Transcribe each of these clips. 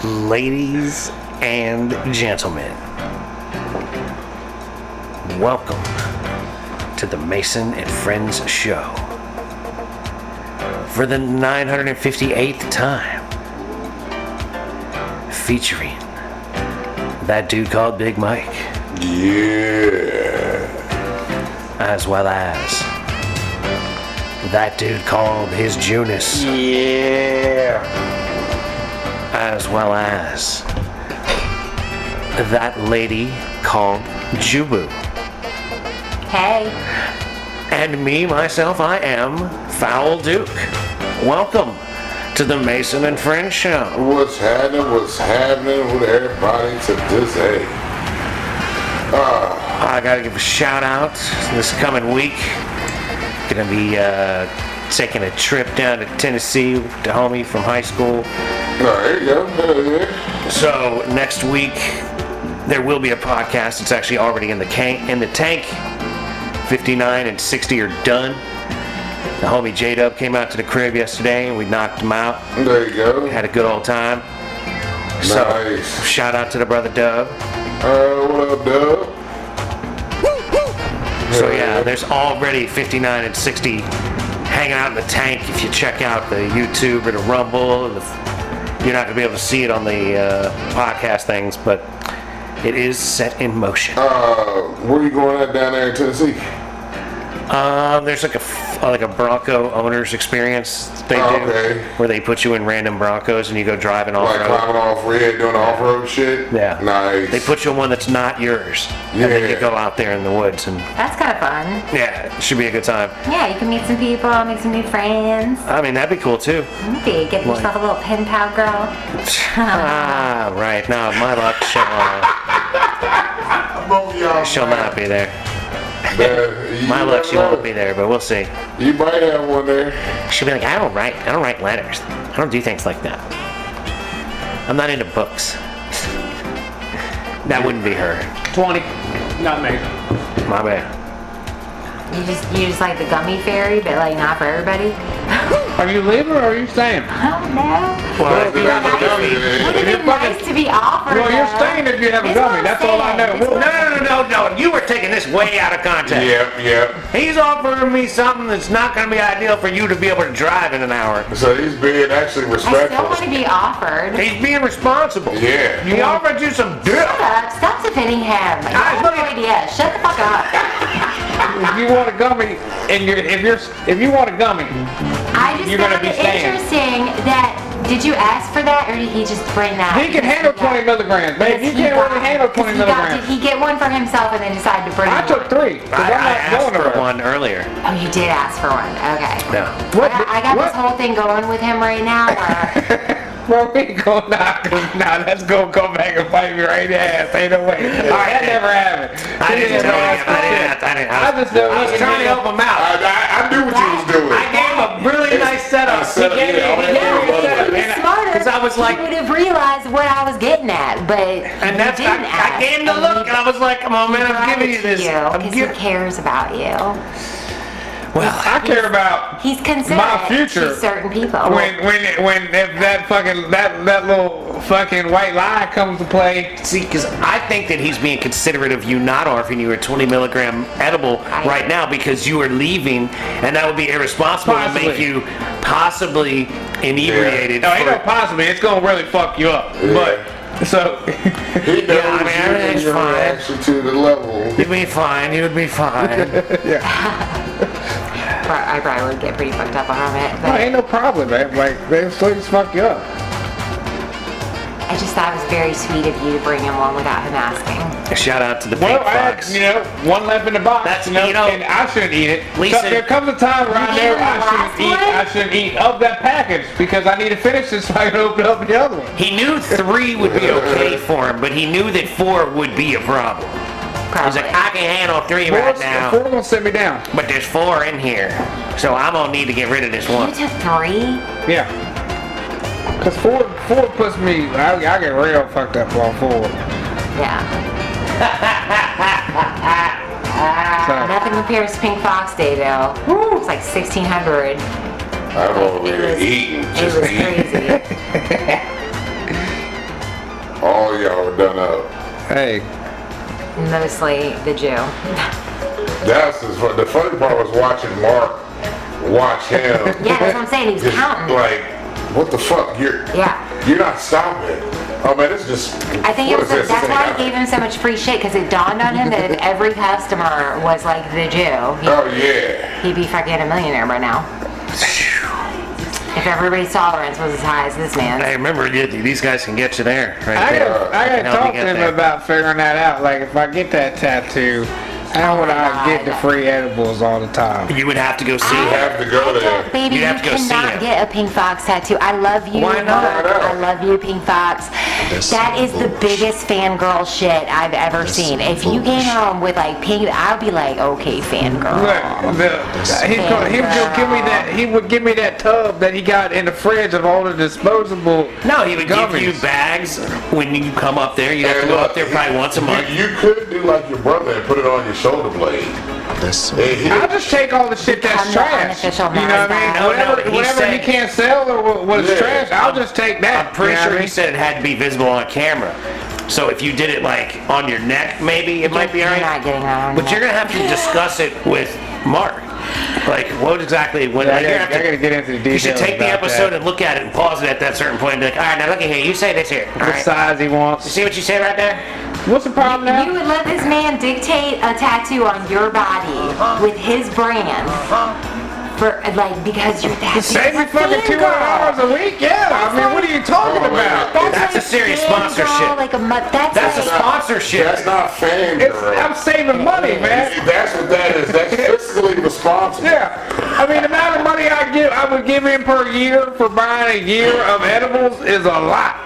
Ladies and gentlemen, welcome to the Mason and Friends Show. For the 958th time, featuring that dude called Big Mike. Yeah. As well as that dude called his Junus. Yeah. As well as that lady called Jubu. Hey. And me, myself, I am Foul Duke. Welcome to the Mason and Friends Show. What's happening with everybody today? I gotta give a shout out this coming week. Gonna be taking a trip down to Tennessee to homie from high school. There you go. Yeah. So next week there will be a podcast. It's actually already in the tank. 59 and 60 are done. The homie J-Dub came out to the crib yesterday and we knocked him out. There you go. Had a good old time. So Nice. shout out to the brother Dub. What up, Dub? So yeah, there's already 59 and 60 hanging out in the tank. If you check out the YouTube or the Rumble, you're not going to be able to see it on the podcast things, but it is set in motion. Where you going at down there in Tennessee? There's like a Bronco owner's experience they do, Okay. where they put you in random Broncos and you go driving Like off-road. climbing off red, doing off-road shit? Yeah. Nice. They put you in one that's not yours, and then you Yeah. go out there in the woods, and That's kind of fun. yeah, it should be a good time. Yeah, you can meet some people, make some new friends. I mean, that'd be cool too. Maybe get yourself a little pen pal girl. Ah, right. No, my luck, Both of y'all, she'll man. not be there. You My luck, she never know. won't be there, but we'll see. You might have one there. She'll be like, I don't write letters. I don't do things like that. I'm not into books. That wouldn't be her. 20. Not me. My bad. You just like the gummy fairy, but like not for everybody. Are you leaving or are you staying? Oh no. Well, If you have a gummy, Would then- have been nice to be offered. Well, you're though. staying if you have a This gummy. one's That's all I know. staying. This Well, one's- No. You were taking this way out of context. Yep. He's offering me something that's not going to be ideal for you to be able to drive in an hour. So he's being actually I still respectful. want to be offered. He's being responsible. Yeah. He offered you some dick. Shut up. Stop defending him. You have look no at- idea. Shut the fuck up. if you want a gummy, and if you want a gummy, I just You're gonna found be it staying. interesting that, did you ask for that or did he just bring that? he can handle 20 milligrams, babe. You can't really handle 20 Did milligrams. he get one for himself and then decide to bring I one? took 3. Because I I'm not asked going for nowhere. one earlier. Oh, you did ask for one. Okay. No. I got this whole thing going with him right now where Bro, we ain't going nah, that's gonna come back and fight me right in the ass. Ain't no way. Alright, that never happened. I didn't tell him. I just know I was trying to help him out. I knew what you was doing. I gave him a really nice setup. I said, He gave me- yeah, he gave me a setup, he was man. smarter, 'Cause I was like, he would have realized what I was getting at, but and that's he didn't ask. I gave him the look, and I was like, come on, man, I'm giving you this. I'm Because he giving. cares about you. Well, I care about He's considerate my future. to certain people. when if that fucking that little fucking white lie comes to play. see, because I think that he's being considerate of you not offering you a 20 milligram edible right now because you are leaving, and that would be irresponsible to make Possibly. you possibly inebriated. No, ain't for- no possibly. It's gonna really fuck you up. Yeah. But so He knows Yeah, I mean, everything's your fine. reaction to the level. You'd be fine. You'd be fine. I probably would get pretty fucked up on it, no, but ain't no problem, man. Like they still just fuck you up. I just thought it was very sweet of you to bring him one without him asking. Shout out to the Well, Pink I had, Fox. one left in the box. That's- you know, you know, and I shouldn't eat it. Lisa- So there comes a time where I You know ate the last one? I shouldn't eat of that package because I need to finish this so I can open up the other one. He knew 3 would be okay for him, but he knew that 4 would be a problem. He's Probably. like, I can handle 3 right now, Four gonna sit me down. but there's 4 in here, so I'm gonna need to get rid of this You one. took 3? Yeah. Cause four puts me. I get real fucked up on 4. Yeah. So, Nothing compares to Pink Fox Day though. It's like 1600. I'm over here eating, It just was eating. crazy. y'all were done up. Hey, Mostly the Jew. The funny part was watching Mark watch him. Yeah, that's what I'm saying. He was Just counting. like, what the fuck? You're not stopping. Oh man, it's just. I think what it was is this? that's This why ain't he gave him so much free shit, because it dawned on him that if every customer was like the Jew, Oh yeah. he'd be fucking a millionaire by now. If everybody's tolerance was as high as this man's. I remember these guys can get you there. Right I there. gotta Help you talk get to him there. about figuring that out. Like, if I get that tattoo, how would my I get the God. free edibles all the time? You would have to go see You him. have to go there. Baby, You'd you have to go see cannot him. get a pink fox tattoo. I love you. Why not? Mark. I love you, pink fox. That is the biggest fangirl shit I've ever seen. If you came home with like pink, I'd be like, okay, fangirl. He would give me that tub that he got in the fridge of all the disposable. No, he would give you gummies. bags when you come up there. You'd have to go up there probably once a month. You could do like your brother and put it on your shoulder blade. I'll just take all the shit that's Become the trash. You unofficial know what I mean? No, Whatever, he whatever said- he can't sell or what is Yeah. trash, I'll just take that. I'm pretty you know sure what I he mean? said it had to be visible on camera. So if you did it like on your neck, maybe it might be You're alright. not getting that on But your you're gonna have to discuss it with Mark. Like what exactly? When Yeah, like, you're I gonna have gotta get into the you details. should take the about episode that. and look at it and pause it at that certain point and be like, all right, now look at here. You say this here. All The right. size he wants. See what you say right there? What's the problem now? You would let this man dictate a tattoo on your body with his brand for like because you're that Save me big of a fucking fangirl. $200 a week? Yeah. I mean, what are you talking about? That's a serious fangirl, sponsorship. Like that's That's a like, sponsorship. That's not I'm fangirl. saving money, man. That's what that is. That's fiscally responsible. Yeah. I mean, the amount of money I would give him per year for buying a year of edibles is a lot.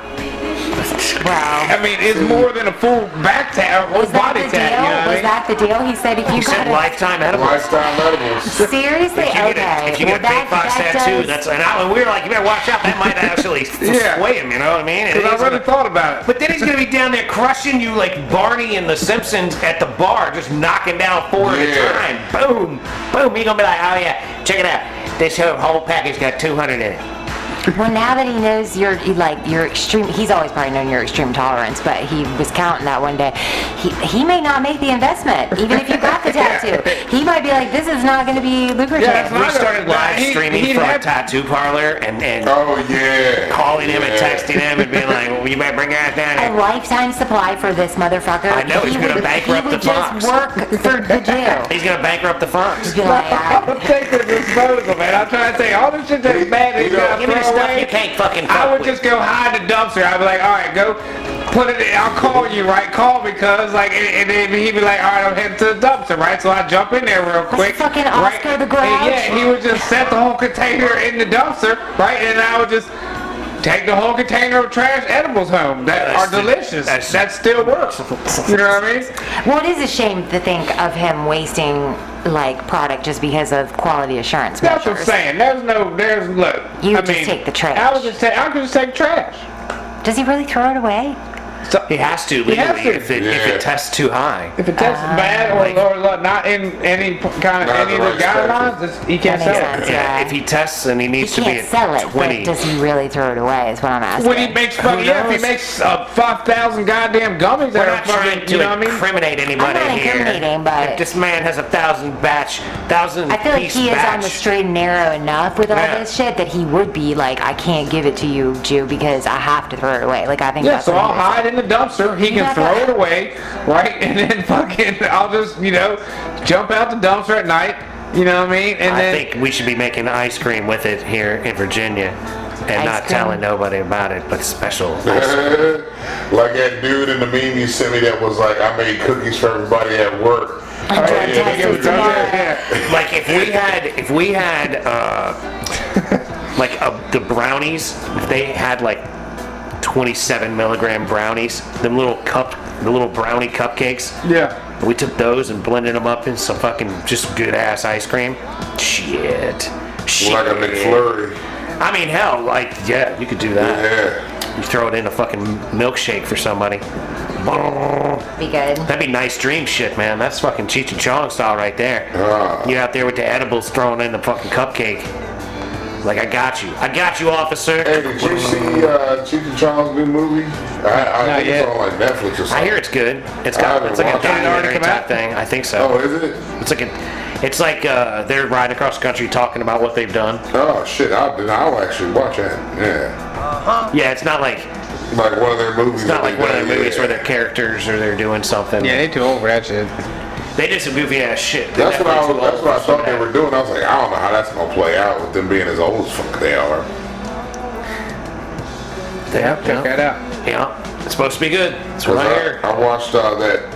wow. I mean, it's more than a full back tat, or Was that body the tat. deal? You know what I Was mean? that the deal? He said if you You said got a lifetime edible. Lifetime edibles. seriously, If you get a big fox tattoo, that's and we were like, you better watch out. That might actually Yeah. sway him. You know what I mean? And Because he's I really gonna- thought about it. But then he's gonna be down there crushing you like Barney in The Simpsons at the bar, just knocking down 4 at a Yeah. time. Boom, boom. He's gonna be like, oh yeah, check it out. This whole package got 200 in it. Well, now that he knows your extreme, he's always probably known your extreme tolerance, but he was counting that one day. He may not make the investment, even if you got the tattoo. He might be like, this is not going to be lucrative. Yeah, it's We not started live streaming he'd from a have- tattoo parlor and Oh yeah. calling him and Yeah. texting him and being like, well, you better bring your ass down A here. lifetime supply for this motherfucker. I know, he's He gonna would- bankrupt he would the Fox. just work for the Jew. He's gonna bankrupt the Fox. He'd be like, I'm taking the disposal, man. I'm trying to say all this shit that's bad that he's got Give me to the throw stuff you away. can't fucking I fuck would with. just go hide the dumpster. I'd be like, all right, go put it in. I'll call you, right? Call me, cuz. Like, and then he'd be like, all right, I'm heading to the dumpster, right? So I jump in there real quick. fucking right? Oscar the Grouch. And yeah, he would just set the whole container in the dumpster, right? And I would just take the whole container of trash edibles home that That's are the- delicious. that's- That still works. You know what I mean? well, it is a shame to think of him wasting like product just because of quality assurance That's what I'm measures. saying. Look. You I would just mean, take the trash. I could just take trash. Does he really throw it away? So, He has to He has legally to. if it Yeah. tests too high. if it tests bad or not in any kind of Not any of the the right guidelines, he can't That makes sell it. sense. Yeah, Yeah. if he tests and he He needs to be can't at sell it, 20. but does he really throw it away? Is what I'm asking. When he makes Who if he knows? makes 5,000 goddamn gummies We're that not are trying fucking, to you know what I mean? incriminate anybody I'm not here. incriminating, but- if this man has 1,000 I feel like piece he is batch, on the straight and narrow enough with all Yeah. this shit that he would be like, I can't give it to you, Jew, because I have to throw it away. Like I think Yeah, that's so what I'll he is. hide in the dumpster. He can Yeah. throw it away, right? And then fucking, I'll just, jump out the dumpster at night. You know what I mean? And I then think we should be making ice cream with it here in Virginia and Ice not cream? telling nobody about it, but special. Like that dude in the meme you sent me that was like, I made cookies for everybody at work. I'm Oh, trying to yeah, test give it it to me. tomorrow. yeah. Like if we had the brownies, if they had like 27 milligram brownies, the little brownie cupcakes. Yeah. We took those and blended them up in some fucking just good ass ice cream. Shit. Like a McFlurry. I mean, hell, like, yeah, you could do that. Yeah. You throw it in a fucking milkshake for somebody. Be good. That'd be nice dream shit, man. That's fucking Cheech and Chong style right there. Ah. You out there with the edibles thrown in the fucking cupcake. Like, I got you, officer. Hey, did you see Cheech and Chong's new movie? I think yet. it's on like Netflix or something. I hear it's good. It's haven't like a watched it. Did it already documentary come type out? thing. I think so. Oh, is it? It's like they're riding across the country talking about what they've done. Oh shit! I'll actually watch that. Yeah, Yeah, it's not like like one of their movies. it's not like one of their movies where they're. they're characters or they're doing something. Yeah, they too old for that shit. They did some goofy ass shit. That's what Netflix that's what I loves thought they that. were doing. I was like, I don't know how that's gonna play out with them being as old as fuck they are. Yeah, Check that out. Yeah, it's supposed to be good. That's what I hear. I watched that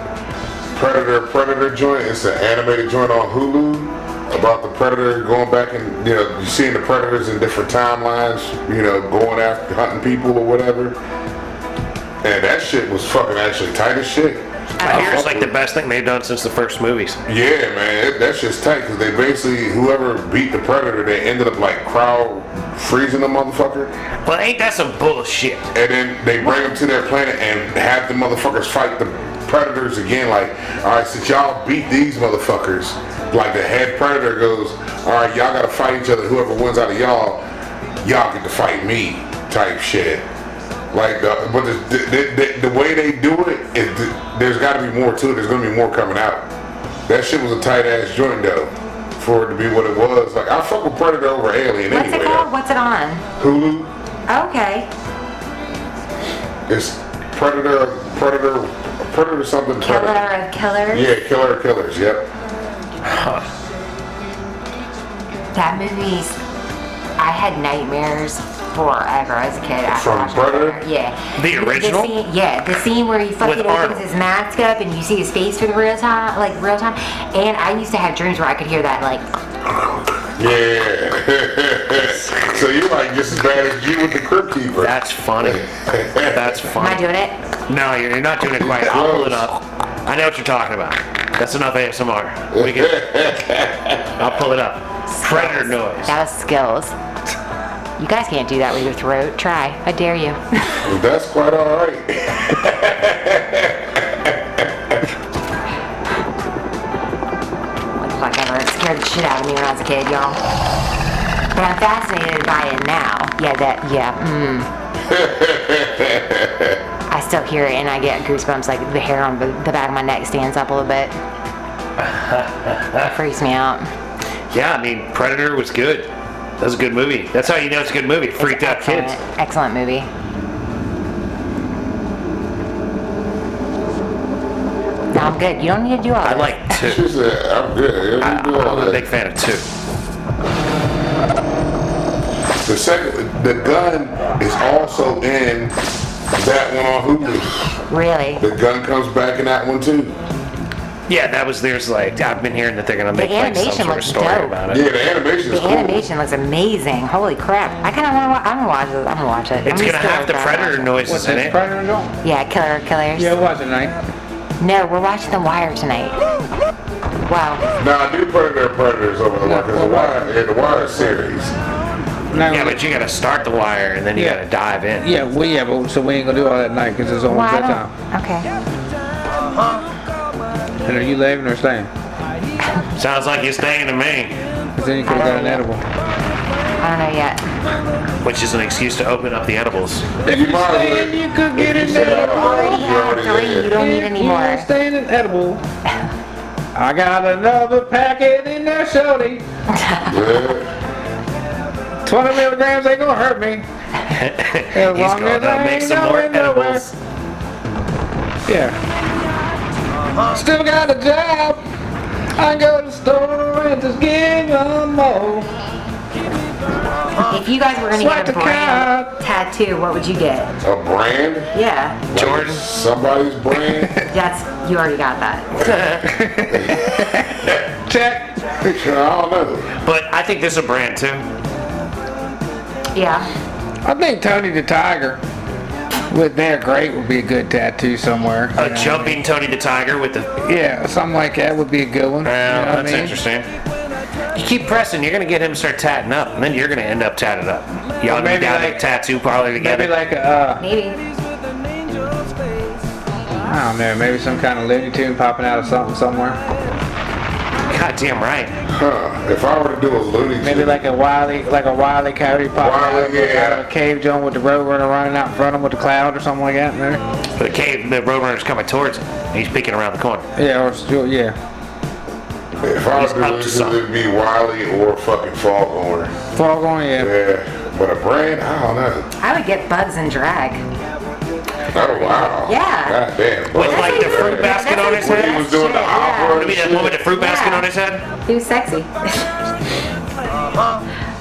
Predator joint. It's an animated joint on Hulu about the Predator going back and you seeing the Predators in different timelines. Going after hunting people or whatever. And that shit was fucking actually tight as shit. I hear it's fuck like the with- best thing they've done since the first movies. Yeah, man, that shit's tight because they basically whoever beat the Predator, they ended up like crowd freezing the motherfucker. Well, ain't that some bullshit? And then they bring them to their planet and have the motherfuckers fight the predators again. Like, all right, since y'all beat these motherfuckers, like the head predator goes, all right, y'all gotta fight each other. Whoever wins out of y'all get to fight me, type shit. Like, but the way they do it, there's got to be more to it. There's gonna be more coming out. That shit was a tight ass joint though, for it to be what it was. Like, I fuck with Predator over Alien What's anyway. it called? What's it on? Hulu. Okay. It's Predator something. Killer Predator. of Killers. Yeah, Killer of Killers. Yep. That movie's. I had nightmares forever as a kid. After From watching Predator? Yeah. The original? The scene where he fucking With opens Arnold. his mask up and you see his face for the real time. And I used to have dreams where I could hear that, like, Yeah. So you're like just as bad as you with the Crypt Keeper. That's funny. That's am I funny. doing it? No, you're not doing it quite. I'll pull it up. I know what you're talking about. That's enough ASMR. I'll pull it up. Predator noise. That was skills. You guys can't do that with your throat. Try. I dare you. That's quite all right. What the fuck ever. It scared the shit out of me when I was a kid, y'all. But I'm fascinated by it now. I still hear it and I get goosebumps, like the hair on the back of my neck stands up a little bit. It freaks me out. Yeah, I mean, Predator was good. That was a good movie. That's how you know it's a good movie. It freaked out kids. Excellent movie. No, I'm good. You don't need to do all I this. like two. She said, I'm good. Yeah, you do all I'm a that. big fan of two. The gun is also in that one on Hulu. Really? The gun comes back in that one too. Yeah, there's like, I've been hearing that they're gonna make like some animation sort of looks story dope. about Yeah, it. the animation is The cool. animation looks amazing. Holy crap. I kind of want to I'm gonna watch it. I'm gonna watch it. It's I'm gonna have the still Predator watch it. noises What's in this it. Predator doing? Yeah, Killers. Yeah, watch it tonight. No, we're watching The Wire tonight. Wow. Nah, do Predators over the Wire because the Wire series. Now, Yeah, but you gotta start the Wire and then you Yeah. gotta dive in. but so we ain't gonna do all that night because it's almost Why that time. don't? Okay. And are you leaving or staying? Sounds like you're staying to me, Because then you could have got an edible. I don't know yet. which is an excuse to open up the edibles. If you might as well- staying, you could get You an said, edible. Already have already 3. there. You don't need any If more. you staying an edible. I got another packet in there, shorty. Yeah. 20 milligrams ain't gonna hurt me. As He's long as gonna I make ain't some more going nowhere. edibles. Yeah. Still got a job. I go to the store and just give them more. If you guys were gonna Swipe get a the brand card. tattoo, what would you get? A brand? Yeah. Like Jordan. Somebody's brand? You already got that. Check. I don't know. But I think this is a brand too. Yeah. I think Tony the Tiger with their great would be a good tattoo somewhere. A jumping Tony the Tiger with the. Yeah, something like that would be a good one. Well, You know what that's I mean? interesting. You keep pressing, you're gonna get him to start tatting up, and then you're gonna end up tatted up. Y'all gonna maybe be down like- at a tattoo parlor together. Maybe like a, Maybe. I don't know, maybe some kind of Looney Tune popping out of something somewhere. Goddamn right. If I were to do a Looney Tunes, Maybe like a wily coyote popping Wile E, out of a cave joint with the Roadrunner running out in front of him with the cloud or something like that in there. The Roadrunner's coming towards him. He's peeking around the corner. Yeah, or yeah. if I were He's to do up Looney to Tunes, something. it'd be Wiley or fucking Foghorn. Foghorn, yeah. Yeah, but a brand, I don't know. I would get Bugs and Drag. Oh wow. Yeah. God damn. With Bugs like the and fruit Drag. basket on his When he head. was doing the Yeah. opera Would and it be that shit. one with the fruit basket Yeah. on his head? He was sexy. I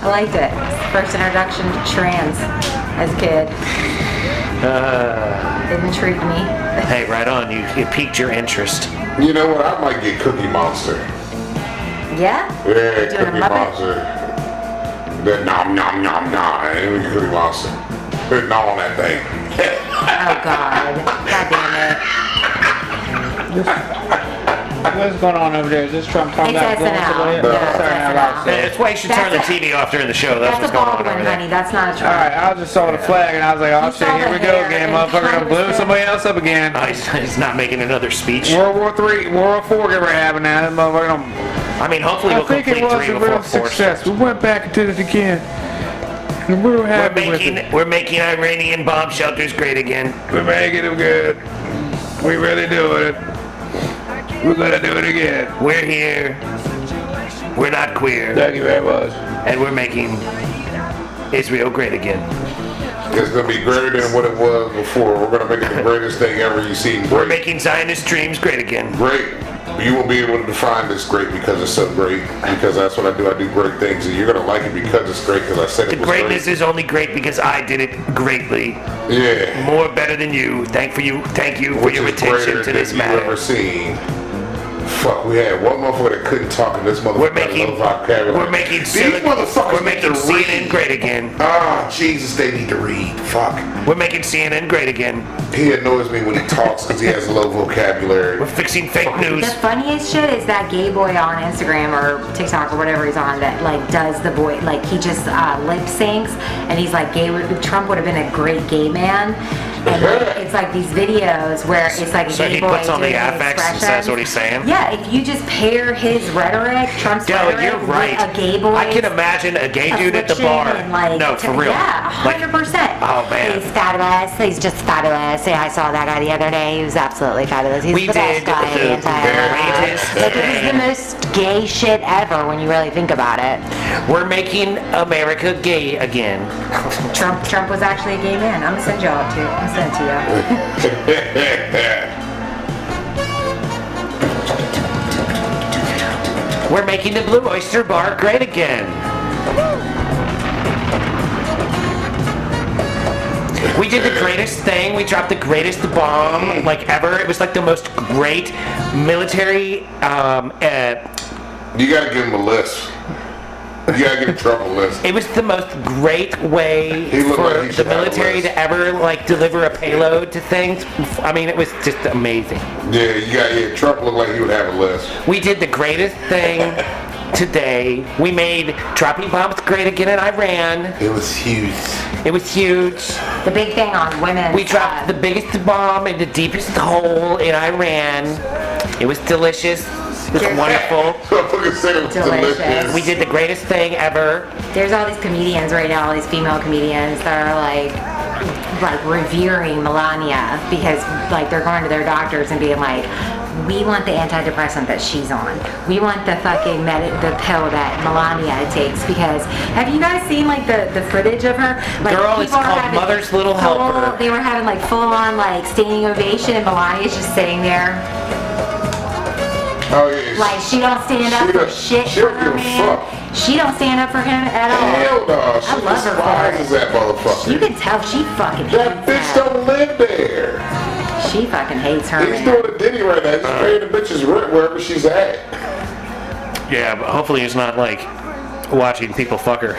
liked it. First introduction to trans as a kid. It intrigued me. Hey, right on. You piqued your interest. You know what? I might get Cookie Monster. Yeah? Yeah, Doing a Cookie Muppet? Monster. That nom nom nom nom. And Cookie Monster. Put nom on that thing. Oh God. God damn it. What's going on over there? Is this Trump talking It's about going SNL. to the Yeah, it's Sorry, SNL. about to say. That's why you should turn the That's TV off during the show. That's That's what's a going on over Baldwin, there. honey. That's not a All Trump. right, I just saw the flag and I was like, oh You shit, saw here the we go hair again, and motherfucker gonna blow 100%. somebody else up again. Oh, he's not making another speech. World War III, World War IV we're having now. That motherfucker don't. I mean, hopefully I we'll think complete it was 3 a before real 4. success. We went back and did it again. And we were happy with it. We're making Iranian bomb shelters great again. We're making them good. We really doing it. We're gonna do it again. We're here. We're not queer. Thank you very much. And we're making Israel great again. It's gonna be greater than what it was before. We're gonna make it the greatest thing ever you've seen. We're Great. making Zionist dreams great again. Great. You won't be able to define this great because it's so great. Because that's what I do. I do great things, and you're gonna like it because it's great. Because I said The it was greatness great. is only great because I did it greatly. Yeah. More better than you. Thank you for Which your is attention greater to this than you've ever matter. seen. Fuck, we had one motherfucker that couldn't talk, and this motherfucker We're had making no vocabulary. we're making These Silicon- motherfuckers we're need making to CNN read. great again. Ah, Jesus, they need to read. Fuck. We're making CNN great again. He annoys me when he talks because he has low vocabulary. We're fixing fake news. The funniest shit is that gay boy on Instagram or TikTok or whatever he's on that like does the boy like he just lip syncs and he's like Trump would have been a great gay man. And like, it's like these videos where it's like a So gay he boy puts on the doing affects and says what he's saying? Yeah, if you just pair his rhetoric, Trump's Yo, rhetoric you're right. with a gay boy. I can imagine a gay dude at the bar. And, like, No, for real. Yeah, Like, 100%. oh, man. He's fabulous. He's just fabulous. Yeah, I saw that guy the other day. He was absolutely fabulous. He's We the best did guy in the the entire greatest world. Like, it was thing. the most gay shit ever when you really think about it. We're making America gay again. Trump was actually a gay man. I'm gonna send y'all it to. I'm gonna send it to you. We're making the Blue Oyster Bar great again. We did the greatest thing. We dropped the greatest bomb like ever. It was like the most great military. You gotta give him a list. You gotta give Trump a list. It was the most great way He looked for like he the should have a military list. to ever like deliver a payload to things. I mean, it was just amazing. Yeah, Trump looked like he would have a list. We did the greatest thing today. We made dropping bombs great again in Iran. It was huge. It was huge. The big thing on women. We dropped the biggest bomb in the deepest hole in Iran. It was delicious. It was wonderful. Motherfucker said it was Delicious. delicious. We did the greatest thing ever. There's all these comedians right now, all these female comedians that are like revering Melania because like they're going to their doctors and being like, we want the antidepressant that she's on. We want the fucking the pill that Melania takes because have you guys seen like the footage of her? Like, Girl, it's people are called having Mother's Little full- Helper. They were having like full on like standing ovation and Melania's just sitting there. Oh yeah. Like she don't stand up She for don't- shit she for don't her give a man. fuck. She don't stand up for him at all. Hell no. She I love her for despises it. that motherfucker. You can tell she fucking That hates bitch that. don't live there. She fucking hates her He's man. doing a ditty right now. He's paying the bitches rent wherever she's at. Yeah, but hopefully he's not like watching people fuck her.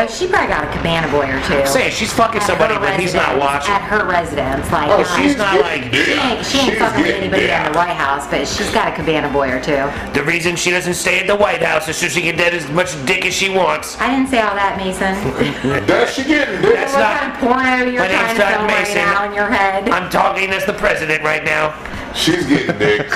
She probably got a cabana boy or two. Saying she's fucking At somebody, her but he's not residence- watching. At her residence, like Oh, she's not like- she ain't fucking with anybody in the White House, but she's got a cabana boy or two. The reason she doesn't stay at the White House is so she can get as much dick as she wants. I didn't say all that, Mason. That's she getting dick. That's What not- kind of porno you're My name's trying to not film Mason. right now in your head? I'm talking as the president right now. She's getting dick.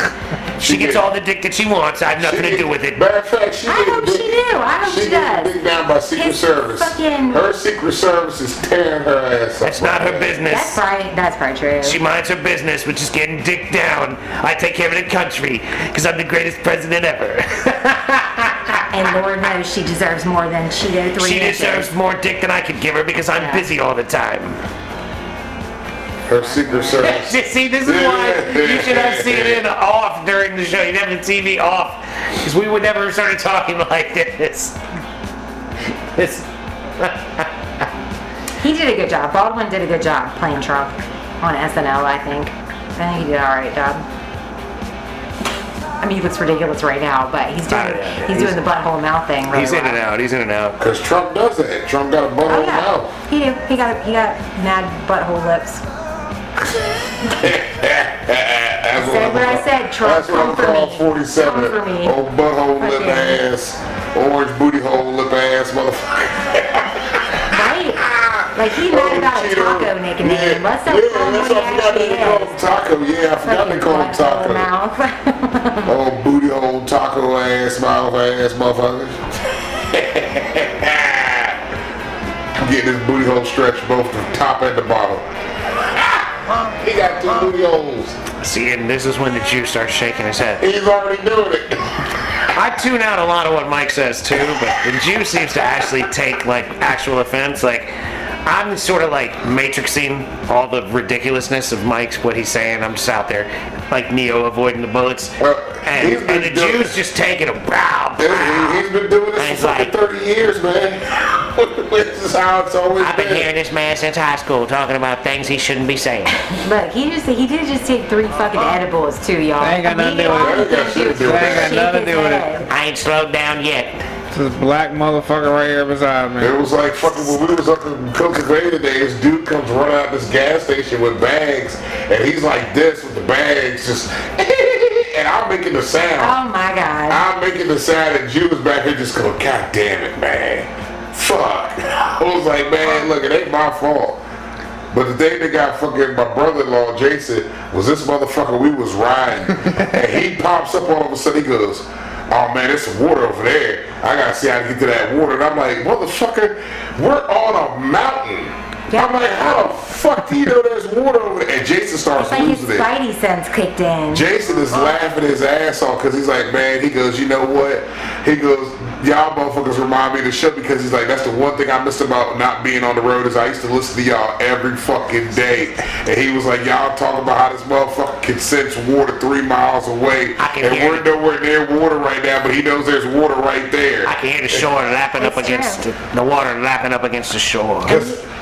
She gets all the dick that she wants. I have nothing to do with it. Matter of fact, I hope she do. I hope she getting does. dick down by Secret His Service. fucking- Her Secret Service is tearing her ass up. That's not her business. That's probably true. She minds her business, which is getting dick down. I take care of the country because I'm the greatest president ever. And Lord knows she deserves more than Cheeto 3 She inches. deserves more dick than I could give her because I'm busy all the time. Her Secret Service. See, this is why you should have CNN off during the show. You'd have the TV off because we would never have started talking like this. He did a good job. Baldwin did a good job playing Trump on SNL, I think. I think he did an alright job. I mean, he looks ridiculous right now, but he's doing he's doing the butthole mouth thing really He's in well. and out. He's in and out. Because Trump does that. Trump got a Oh butthole yeah, mouth. he do. He got mad butthole lips. That's Said what I said, Trump. That's what I'm Come for calling me. 47. Come for me. Old butthole lip Fucking- ass. Orange booty hole lip ass motherfucker. Right? Like he's mad about a taco nickname. Let's not call him that's what he what I forgot they call actually him is. taco. Yeah, I forgot they call him Fucking taco. butthole mouth. Old booty hole taco ass mouth ass motherfucker. Getting his booty hole stretched both the top and the bottom. He got two booty holes. See, and this is when the Jew starts shaking his head. He's already doing it. I tune out a lot of what Mike says too, but the Jew seems to actually take like actual offense. Like I'm sort of like matrixing all the ridiculousness of Mike's what he's saying. I'm just out there like Neo avoiding the bullets, and he's been the doing- Jew's just taking them. Wow, He's been doing this He's for fucking like- 30 years, man. This is how it's always I've been been. hearing this man since high school talking about things he shouldn't be saying. Look, he did just take 3 fucking edibles too, y'all. That ain't got nothing to do with All it. he did That ain't got shit to do with was it. That ain't got shake nothing to his do with it. head. I ain't slowed down yet. This black motherfucker right here beside me. It was like fucking when we was up in Cultivator days, dude comes running out this gas station with bags, and he's like this with the bags, just, and I'm making the sound. Oh my god. I'm making the sound, and Jew was back here just going, God damn it, man. Fuck. I was like, man, look, it ain't my fault. But the thing that got fucking my brother-in-law, Jason, was this motherfucker we was riding, and he pops up all of a sudden, he goes, oh man, there's some water over there. I gotta see how to get to that water. And I'm like, motherfucker, we're on a mountain. Yeah. I'm like, how the fuck do you know there's water over there? And Jason starts It's like his losing it. spidey sense kicked in. Jason is laughing his ass off because he's like, man, he goes, you know what? He goes, y'all motherfuckers remind me of the show because he's like, that's the one thing I missed about not being on the road is I used to listen to y'all every fucking day. And he was like, y'all talking about how this motherfucker can sense water 3 miles away. I can And hear we're it. nowhere near water right now, but he knows there's water right there. I can hear the shore lapping up It's against true. the water lapping up against the shore.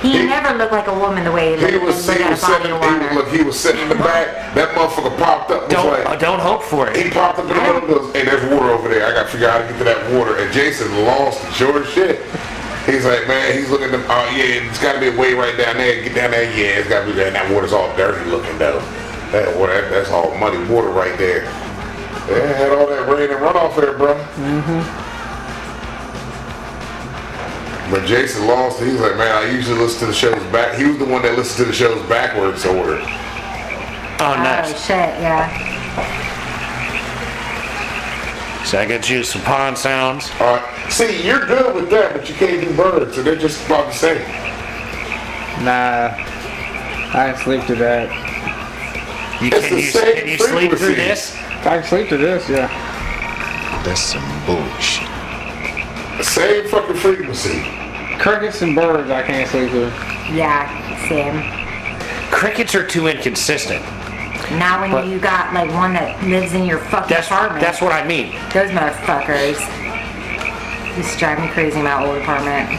He never looked like a woman the way he He looked, was looked at a body of water. he was sitting in the back. That motherfucker popped up. Was like, Don't hope for he it. popped up in the window and goes, hey, there's water over there. I gotta figure out how to get to that water. And Jason lost it, sure as shit. He's like, man, he's looking at them, oh yeah, it's gotta be a way right down there. Get down there, yeah, it's gotta be there. And that water's all dirty looking though. That water, that's all muddy water right there. Yeah, had all that rain and runoff there, bro. But Jason lost it. He's like, man, I usually listen to the shows back. He was the one that listened to the shows backwards order. Oh, Oh nice. shit, yeah. So I got you some pond sounds. See, you're good with that, but you can't do birds, so they're just about the same. Nah, I can sleep to that. It's the same Can you sleep through frequency. this? I can sleep to this, yeah. That's some bullshit. Same fucking frequency. Crickets and birds I can't sleep to. Yeah, same. Crickets are too inconsistent. Now when But- you got like one that lives in your fucking apartment. That's what I mean. Those motherfuckers just drive me crazy in my old apartment.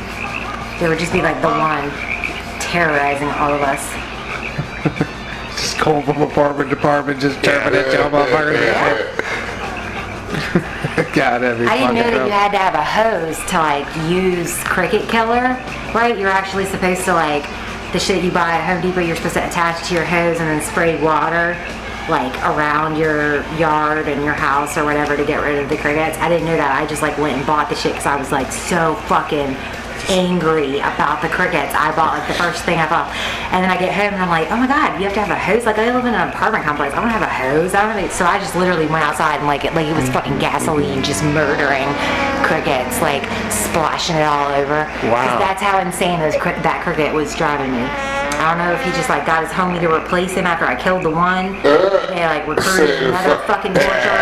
They would just be like the one terrorizing all of us. Just going from apartment to apartment, just chirping at y'all motherfuckers. God, that'd be I didn't know fucking that you rough. had to have a hose to like use cricket killer, right? You're actually supposed to like, the shit you buy at Home Depot, you're supposed to attach to your hose and then spray water like around your yard and your house or whatever to get rid of the crickets. I didn't know that. I just like went and bought the shit because I was like so fucking angry about the crickets. I bought like the first thing I bought, and then I get home and I'm like, oh my god, you have to have a hose. Like I live in an apartment complex. I don't have a hose. I don't have so I just literally went outside and like it was fucking gasoline, just murdering crickets, like splashing it all over. Wow. 'Cause that's how insane that cricket was driving me. I don't know if he just like got his homie to replace him after I killed the one. They like recruited another fucking torturer.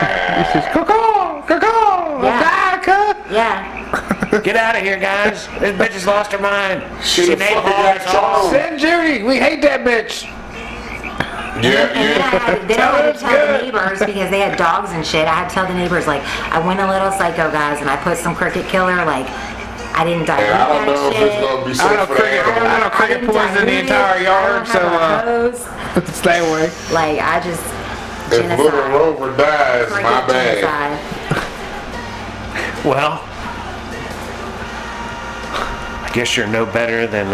Cuckoo! Yeah. Yeah. Get out of here, guys. This bitch has lost her mind. She the fucking napalmed us got all. Charles. Send Judy. We hate that bitch. And then I had to tell good. the neighbors because they had dogs and shit. I had to tell the neighbors like I went a little psycho, guys, and I put some cricket killer like I didn't dilute And I don't know that if it's shit. gonna be I safe know for cricket. that. I know cricket didn't poisoned the dilute entire it. yard, I so don't have a hose. stay away. Like I just If little genocide. Rover dies, my Cricket bad. genocide. Well, I guess you're no better than,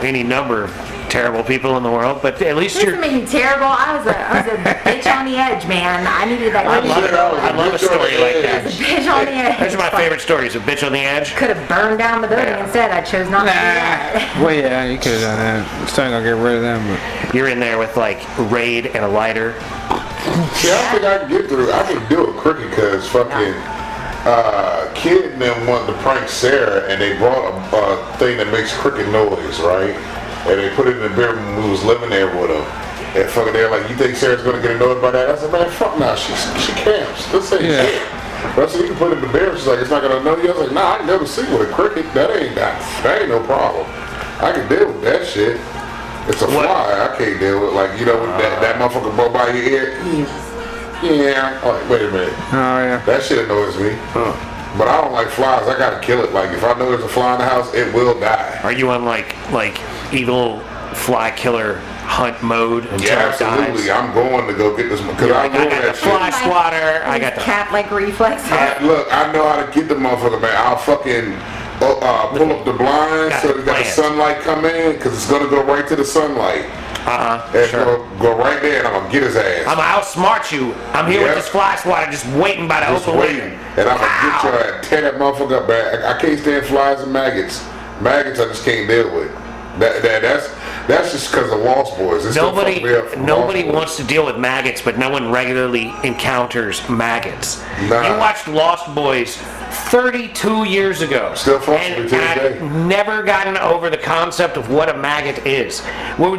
any number of terrible people in the world, but at least This you're... made me terrible. I was a bitch on the edge, man. I needed that. I love it. Shit, I was a I love a bitch on story the like edge. that. Bitch on the edge. Those are my favorite stories, a bitch on the edge. Could have burned down the building instead. I chose not to do that. Well, yeah, you could have done that. Still ain't gonna get rid of them, but You're in there with like Raid and a lighter. See, I think I can get through. I can do a cricket because fucking Kid and them wanted to prank Sarah, and they brought a thing that makes cricket noise, right? And they put it in the bedroom. We was living there with them. And fucking, they're like, "You think Sarah's gonna get annoyed by that?" I said, "Man, fuck no. She camps. This ain't Yeah. shit." But I said, "You can put it in the bedroom." She's like, "It's not gonna annoy you." I was like, "Nah, I can never sleep with a cricket. That ain't no problem. I can deal with that shit. It's a What? fly. I can't deal with like when that motherfucker blow by your ear." Yeah. Oh, wait a minute. oh yeah. That shit annoys me. But I don't like flies. I gotta kill it. Like if I know there's a fly in the house, it will die. Are you on like evil fly killer hunt mode until Yeah, it absolutely. dies? I'm going to go get this because I Like, know I got the that fly shit. swatter. I got the cat-like reflexes. Look, I know how to get the motherfucker, man. I'll fucking pull up the blinds Got so the that the plan. sunlight come in because it's gonna go right to the sunlight. And it's sure. gonna go right there and I'm gonna get his ass. I'm gonna outsmart you. I'm here Yeah. with this fly swatter, just waiting by the Just open waiting. window. And I'm gonna get your ass, tear that motherfucker up, man. I can't stand flies and maggots. Maggots I just can't deal with. That's just because of Lost Boys. It's gonna fuck me up from Nobody Lost Boys. wants to deal with maggots, but no one regularly encounters maggots. Nah. You watched Lost Boys 32 years ago. Still fucks and me to this I've day. never gotten over the concept of what a maggot is.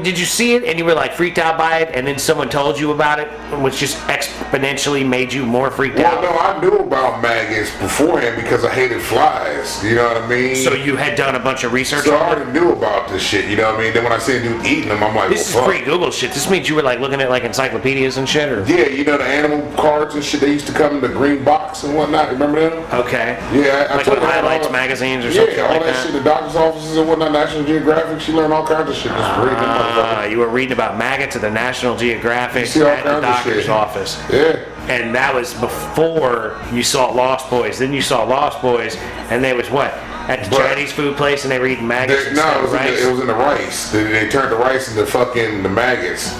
Did you see it and you were like freaked out by it, and then someone told you about it, which just exponentially made you more freaked Well, out? no, I knew about maggots beforehand because I hated flies. You know what I mean? So you had done a bunch of research So I on it? already knew about this shit. You know what I mean? Then when I see a dude eating them, I'm like, This is well, fuck. pre-Google shit. This means you were like looking at like encyclopedias and shit, or? Yeah, you know the animal cards and shit. They used to come in the green box and whatnot. Remember them? Okay. Yeah, I Like told with her highlights all- magazines or something Yeah, all like that, that. shit. The doctor's offices and whatnot, National Geographic. She learned all kinds of shit. Just reading them motherfuckers. You were reading about maggots at the National Geographic You see all at the kinds of doctor's shit. office. Yeah. And that was before you saw Lost Boys. Then you saw Lost Boys, and they was what? At the But- Chinese food place, and they were eating maggots No, instead it of was, rice. it was in the rice. They turned the rice into fucking the maggots.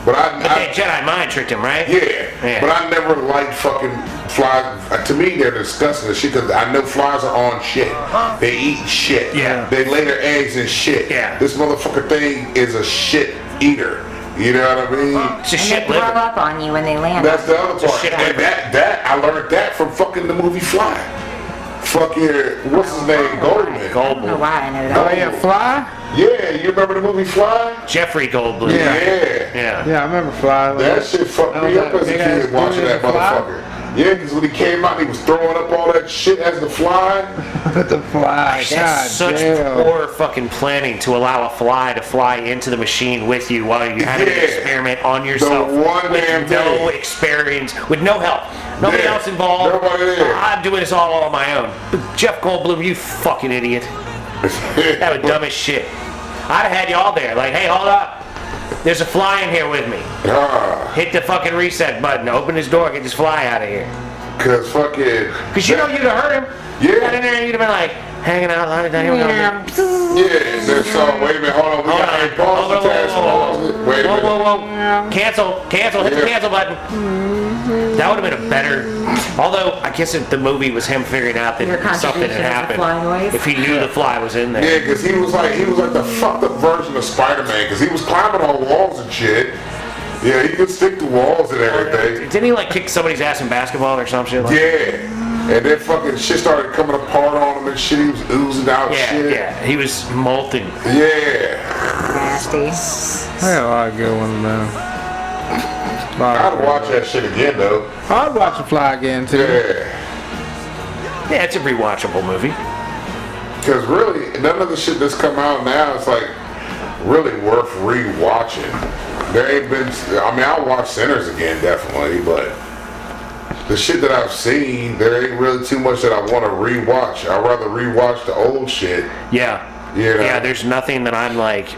But But that Jedi mind tricked him, right? yeah, but I never liked fucking flies. To me, they're disgusting as shit because I know flies are on shit. They eat shit. Yeah. They lay their eggs in shit. Yeah. This motherfucker thing is a shit eater. You know what I mean? It's a And shit they throw liver. up on you when they land. That's the other part. shit And liver. that I learned that from fucking the movie Fly. Fucking what's his name? Goldman. I don't know why I know that. Oh yeah, fly. Yeah, you remember the movie Fly? Jeffrey Goldblum. Yeah. Yeah. Yeah, I remember fly. That shit fucked That me was up that as a big-ass kid watching dude that in the fly? motherfucker. Yeah, because when he came out, he was throwing up all that shit as the fly. the fly. That's God such damn. poor fucking planning to allow a fly to fly into the machine with you while you have an Yeah. experiment on yourself. one with damn no thing. experience, with no help. Nobody Yeah. else involved. Nobody there. I'm doing this all on my own. But Jeff Goldblum, you fucking idiot. That was dumb as shit. I'd have had you all there. Like, hey, hold up. There's a fly in here with me. Hit the fucking reset button. Open his door. Get this fly out of here. Cause fucking. Because you know you'd have hurt him. Yeah. Got in there and you'd have been like, hanging out. Yeah, that's all. Wait a minute, hold on. We got a pause the task. Pause it. Wait a minute. Whoa, whoa. Cancel. Hit the cancel button. That would have been a better. Although I guess if the movie was him figuring out Your that something had contribution is the happened. fly noise. If he knew the fly was in there. Yeah, because he was like the fucked up version of Spider-Man, because he was climbing on walls and shit. Yeah, he could stick to walls and everything. Didn't he like kick somebody's ass in basketball or some shit? Like Yeah. And then fucking shit started coming apart on him and shit. He was oozing out shit. Yeah. He was molten. Yeah. Nasty. I got a lot of good ones, man. I'd watch that shit again though. I'd watch The Fly again too. Yeah. Yeah, it's a rewatchable movie. Because really, none of the shit that's come out now is like really worth rewatching. There ain't been. I mean, I'll watch Sinners again definitely, but the shit that I've seen, there ain't really too much that I want to rewatch. I'd rather rewatch the old shit. Yeah. Yeah. Yeah, there's nothing that I'm like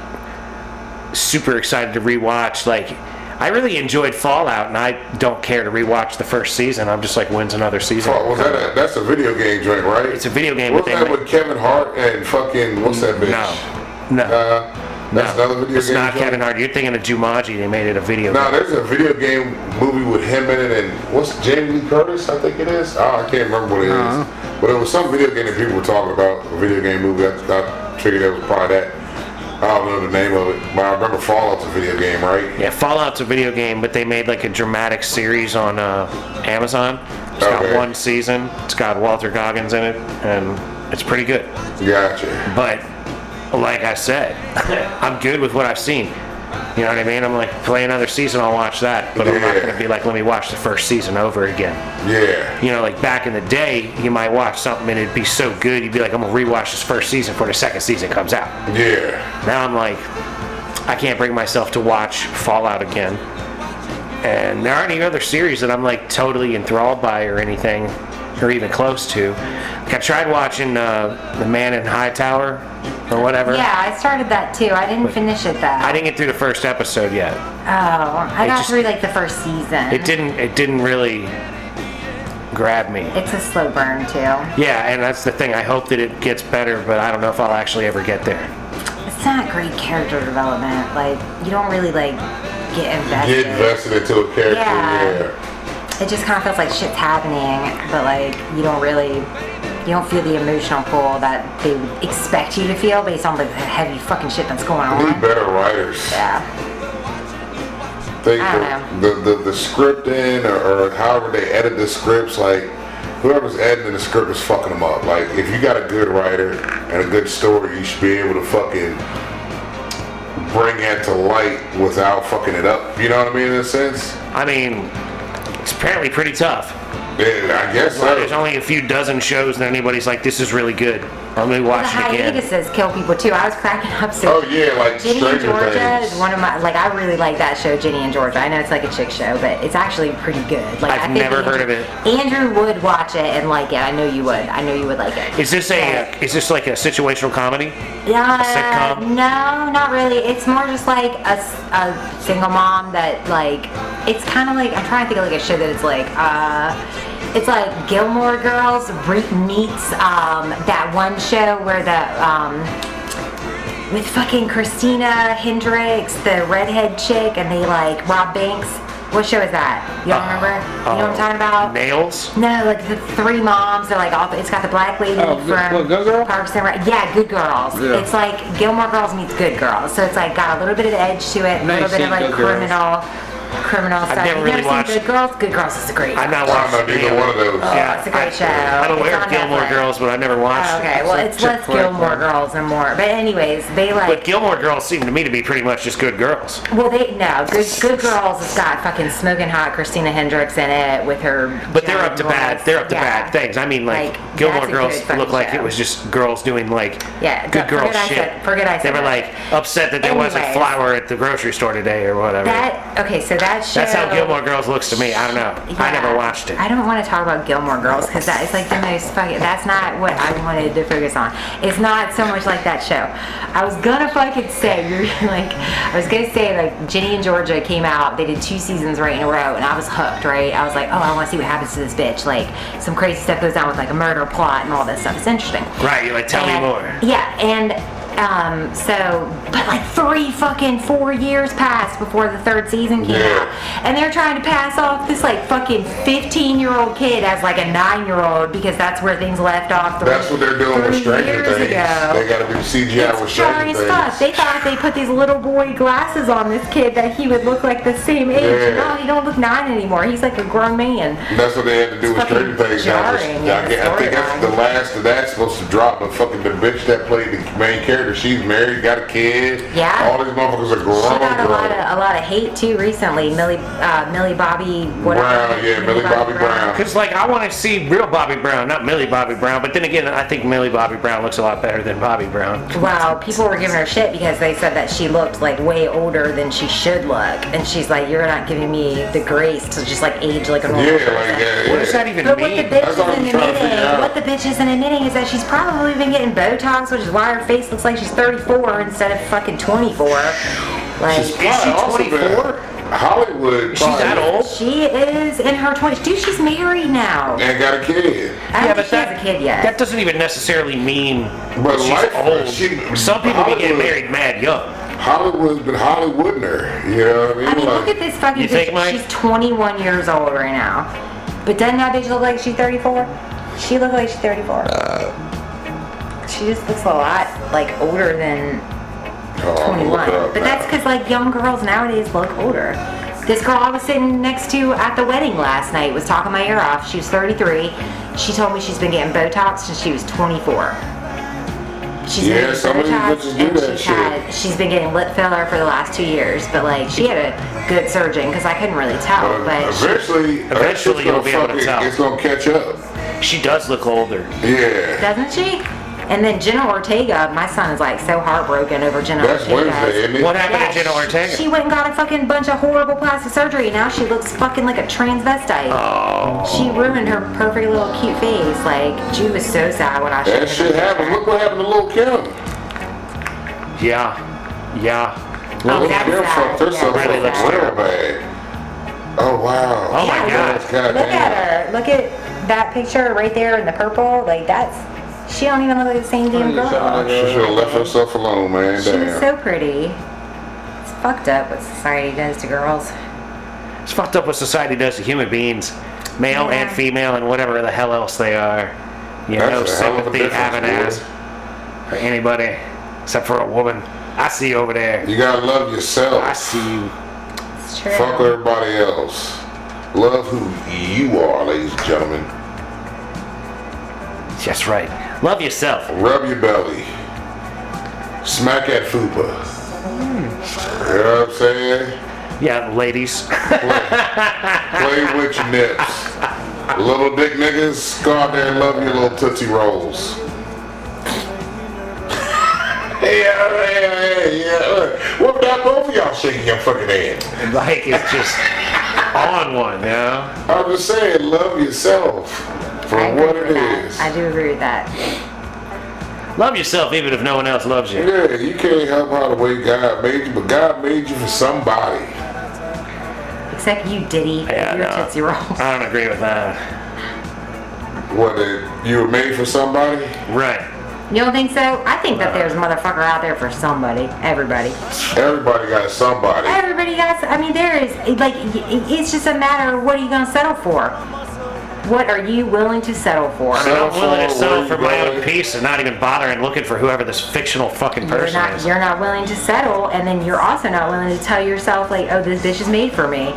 super excited to rewatch. Like, I really enjoyed Fallout, and I don't care to rewatch the first season. I'm just like, when's another season? Fuck, was that that's a video game joint, right? It's a video game. Wasn't but that with Kevin Hart and fucking what's that bitch? No. That's another video It's game. not joint? Kevin Hart. You're thinking of Jumanji. They made it a video No, game. there's a video game movie with him in it, and what's Jamie Lee Curtis? I think it is. Oh, I can't remember what it is. But it was some video game that people were talking about. A video game movie. I figured it was probably that. I don't know the name of it, but I remember Fallout's a video game, right? Yeah, Fallout's a video game, but they made like a dramatic series on Amazon. It's got Okay. one season. It's got Walter Goggins in it, and it's pretty good. Gotcha. But like I said, I'm good with what I've seen. You know what I mean? I'm like, play another season, I'll watch that. But I'm not Yeah. going to be like, let me watch the first season over again. Yeah. You know, like back in the day, you might watch something and it'd be so good, you'd be like, I'm going to rewatch this first season before the second season comes out. Yeah. Now I'm like, I can't bring myself to watch Fallout again. And there aren't any other series that I'm like totally enthralled by or anything, or even close to. Like I tried watching The Man in Hightower or whatever. Yeah, I started that too. I didn't finish it though. I didn't get through the first episode yet. Oh, I got just- through like the first season. It didn't really grab me. It's a slow burn too. Yeah, and that's the thing. I hope that it gets better, but I don't know if I'll actually ever get there. It's not great character development. Like you don't really like get invested. Get invested into a character. Yeah. Yeah. It just kind of feels like shit's happening, but like you don't feel the emotional pull that they would expect you to feel based on the heavy fucking shit that's going We need on. better writers. Yeah. Think I the scripting or however they edit the scripts, like whoever's editing the script is fucking them up. Like if you got a good writer and a good story, you should be able to fucking bring that to light without fucking it up. You know what I mean, in a sense? I mean, it's apparently pretty tough. Yeah, I guess Well, there's so. only a few dozen shows that anybody's like, this is really good. Let me The watch it again. hiatuses kill people too. I was cracking up. So Oh yeah, like Ginny and Stranger Georgia Things. is one of my, like, I really like that show, Ginny and Georgia. I know it's like a chick show, but it's actually pretty good. Like, I've I think never heard of it. Andrew would watch it and like it. I know you would. I know you would like it. Is this like a situational comedy? Yeah, sitcom? no, not really. It's more just like a single mom that like, it's kind of like, I'm trying to think of like a show that it's like Gilmore Girls meets that one show where with fucking Christina Hendricks, the redhead chick, and they like rob banks. What show is that? You don't remember? You know what I'm talking about? Nails? No, like the three moms. They're like all. It's got the black lady Oh, from Good Girl? Parks and Rec. Yeah, Good Girls. Yeah. It's like Gilmore Girls meets Good Girls. So it's like got a little bit of edge to it, a Nice little bit of seeing like Good Girls. criminal stuff. never You've really never watched- seen Good Girls? Good Girls is a great. I've not show. I watched don't know any neither of one of it. those. Oh, it's a great show. I'm aware It's of on Gilmore Netflix. Girls, but I've never watched Oh, it. okay, well it's Chick less flick, Gilmore right? Girls and more. But anyways, they like. But Gilmore Girls seem to me to be pretty much just good girls. Well, Good Girls has got fucking smoking hot Christina Hendricks in it with her. But they're up to giant bad. voice. They're up to Yeah. bad things. I mean, like Like, Gilmore that's a Girls good fucking looked like show. it was just girls doing like Yeah, good girl forget I shit. said- forget I They said were that. like upset that there wasn't Anyways. flour at the grocery store today or whatever. So that show. That's how Gilmore Girls looks to me. I don't know. I Yeah. never watched it. I don't want to talk about Gilmore Girls because that is like the most fucking. That's not what I wanted to focus on. It's not so much like that show. I was gonna fucking say like Ginny and Georgia came out. They did 2 seasons right in a row, and I was hooked. Right, I was like, oh, I want to see what happens to this bitch. Like some crazy stuff goes down with like a murder plot and all this stuff. It's interesting. Right, you're like, tell me And- more. Yeah, and But like 4 years passed before the third season came Yeah. out. And they're trying to pass off this like fucking 15-year-old kid as like a 9-year-old because that's where things left off. That's what they're doing with 3 Stranger years Things. ago. They gotta do CGI with It's jarring Stranger as fuck. Things. They thought they put these little boy glasses on this kid that he would look like the same age. Yeah. No, he don't look 9 anymore. He's like a grown man. That's what they had to do with It's Stranger fucking Things. Now, jarring in the I think that's storyline. the last of that's supposed to drop, but fucking the bitch that played the main character, she's married, got a kid. Yeah. All these motherfuckers are grown. She got a grown. lot of hate too recently. Millie Bobby whatever. Brown, yeah, Millie Bobby Brown. Because, like, I want to see real Bobby Brown, not Millie Bobby Brown. But then again, I think Millie Bobby Brown looks a lot better than Bobby Brown. Well, people were giving her shit because they said that she looked like way older than she should look, and she's like, "You're not giving me the grace to just like age like a normal Yeah, person." like, yeah, What does that even But what the mean? bitch That's what I'm isn't trying to figure admitting, out. what the bitch isn't admitting is that she's probably been getting Botox, which is why her face looks like she's 34 instead of fucking 24. Like, She's probably also been- 24? Hollywood. She's that probably- old? she is in her 20s. Dude, she's married now. And got a kid. I don't think she has a kid yet. That doesn't even necessarily mean But she's life, old. she- Some people be getting Hollywood- married mad young. Hollywood's been Hollywooding her. You know what I mean? I mean, Like, look at this fucking You bitch. think, Mike? She's 21 years old right now. But doesn't that bitch look like she's 34? She looks like she's 34. She just looks a lot, like, older than oh, I'm gonna 21. look her up But now. that's because, like, young girls nowadays look older. This girl I was sitting next to at the wedding last night was talking my ear off. She was 33. She told me she's been getting Botox since she was 24. She's been Yeah, getting some of these Botox, bitches do and that shit. she's been getting lip filler for the last 2 years. But, like, she had a good surgeon because I couldn't really tell. But she, Eventually Eventually you'll be able to tell. It's gonna catch up. She does look older. Yeah. doesn't she? And then Jenna Ortega, my son is like so heartbroken over Jenna That's Ortega. Wednesday, isn't it? What happened Yeah, to Jenna Ortega? She went and got a fucking bunch of horrible plastic surgery, and now she looks fucking like a transvestite. Oh. She ruined her perfect little cute face. Like, she was so sad when I showed her. That shit happened. Look what happened to Lil Kim. Yeah. Yeah. Oh, Lil that's Kim sad. fucked herself Yeah, up really looks real terrible. bad. Oh wow. Oh my Yeah, God. God Look damn. at her. Look at that picture right there in the purple. Like, that's... She don't even look like the same damn girl. She should have left herself alone, man. She was Damn. so pretty. It's fucked up what society does to girls. It's fucked up what society does to human beings, male Yeah. and female, and whatever the hell else they are. You That's know, a hell of a sympathy difference, having ass for anybody except for a woman. I see you over there. You gotta love yourself. I see you. It's true. Fuck everybody else. Love who you are, ladies and gentlemen. That's right. Love yourself. Rub your belly. Smack that fupa. You know what I'm saying? Yeah, ladies. Play with your nips. Little dick niggas, go out there and love your little Tootsie Rolls. yeah. What about both of y'all shaking your fucking head? Like it's just on one, you know? I'm just saying, love yourself for I agree what with it that. is. I do agree with that. Love yourself even if no one else loves you. Yeah, you can't help how the way God made you, but God made you for somebody. Except you, Diddy. Yeah, Your no. Tootsie Rolls. I don't agree with that. What, you were made for somebody? Right. You don't think so? I think that there's a motherfucker out there for somebody. Everybody. Everybody got somebody. Everybody got, I mean, there is, like, it's just a matter of what are you going to settle for? What are you willing to settle for? I mean, I'm willing to settle for my own Where you peace and not even bother and looking for whoever this fictional fucking person is. You're not willing to settle, and then you're also not willing to tell yourself, like, oh, this bitch is made for me.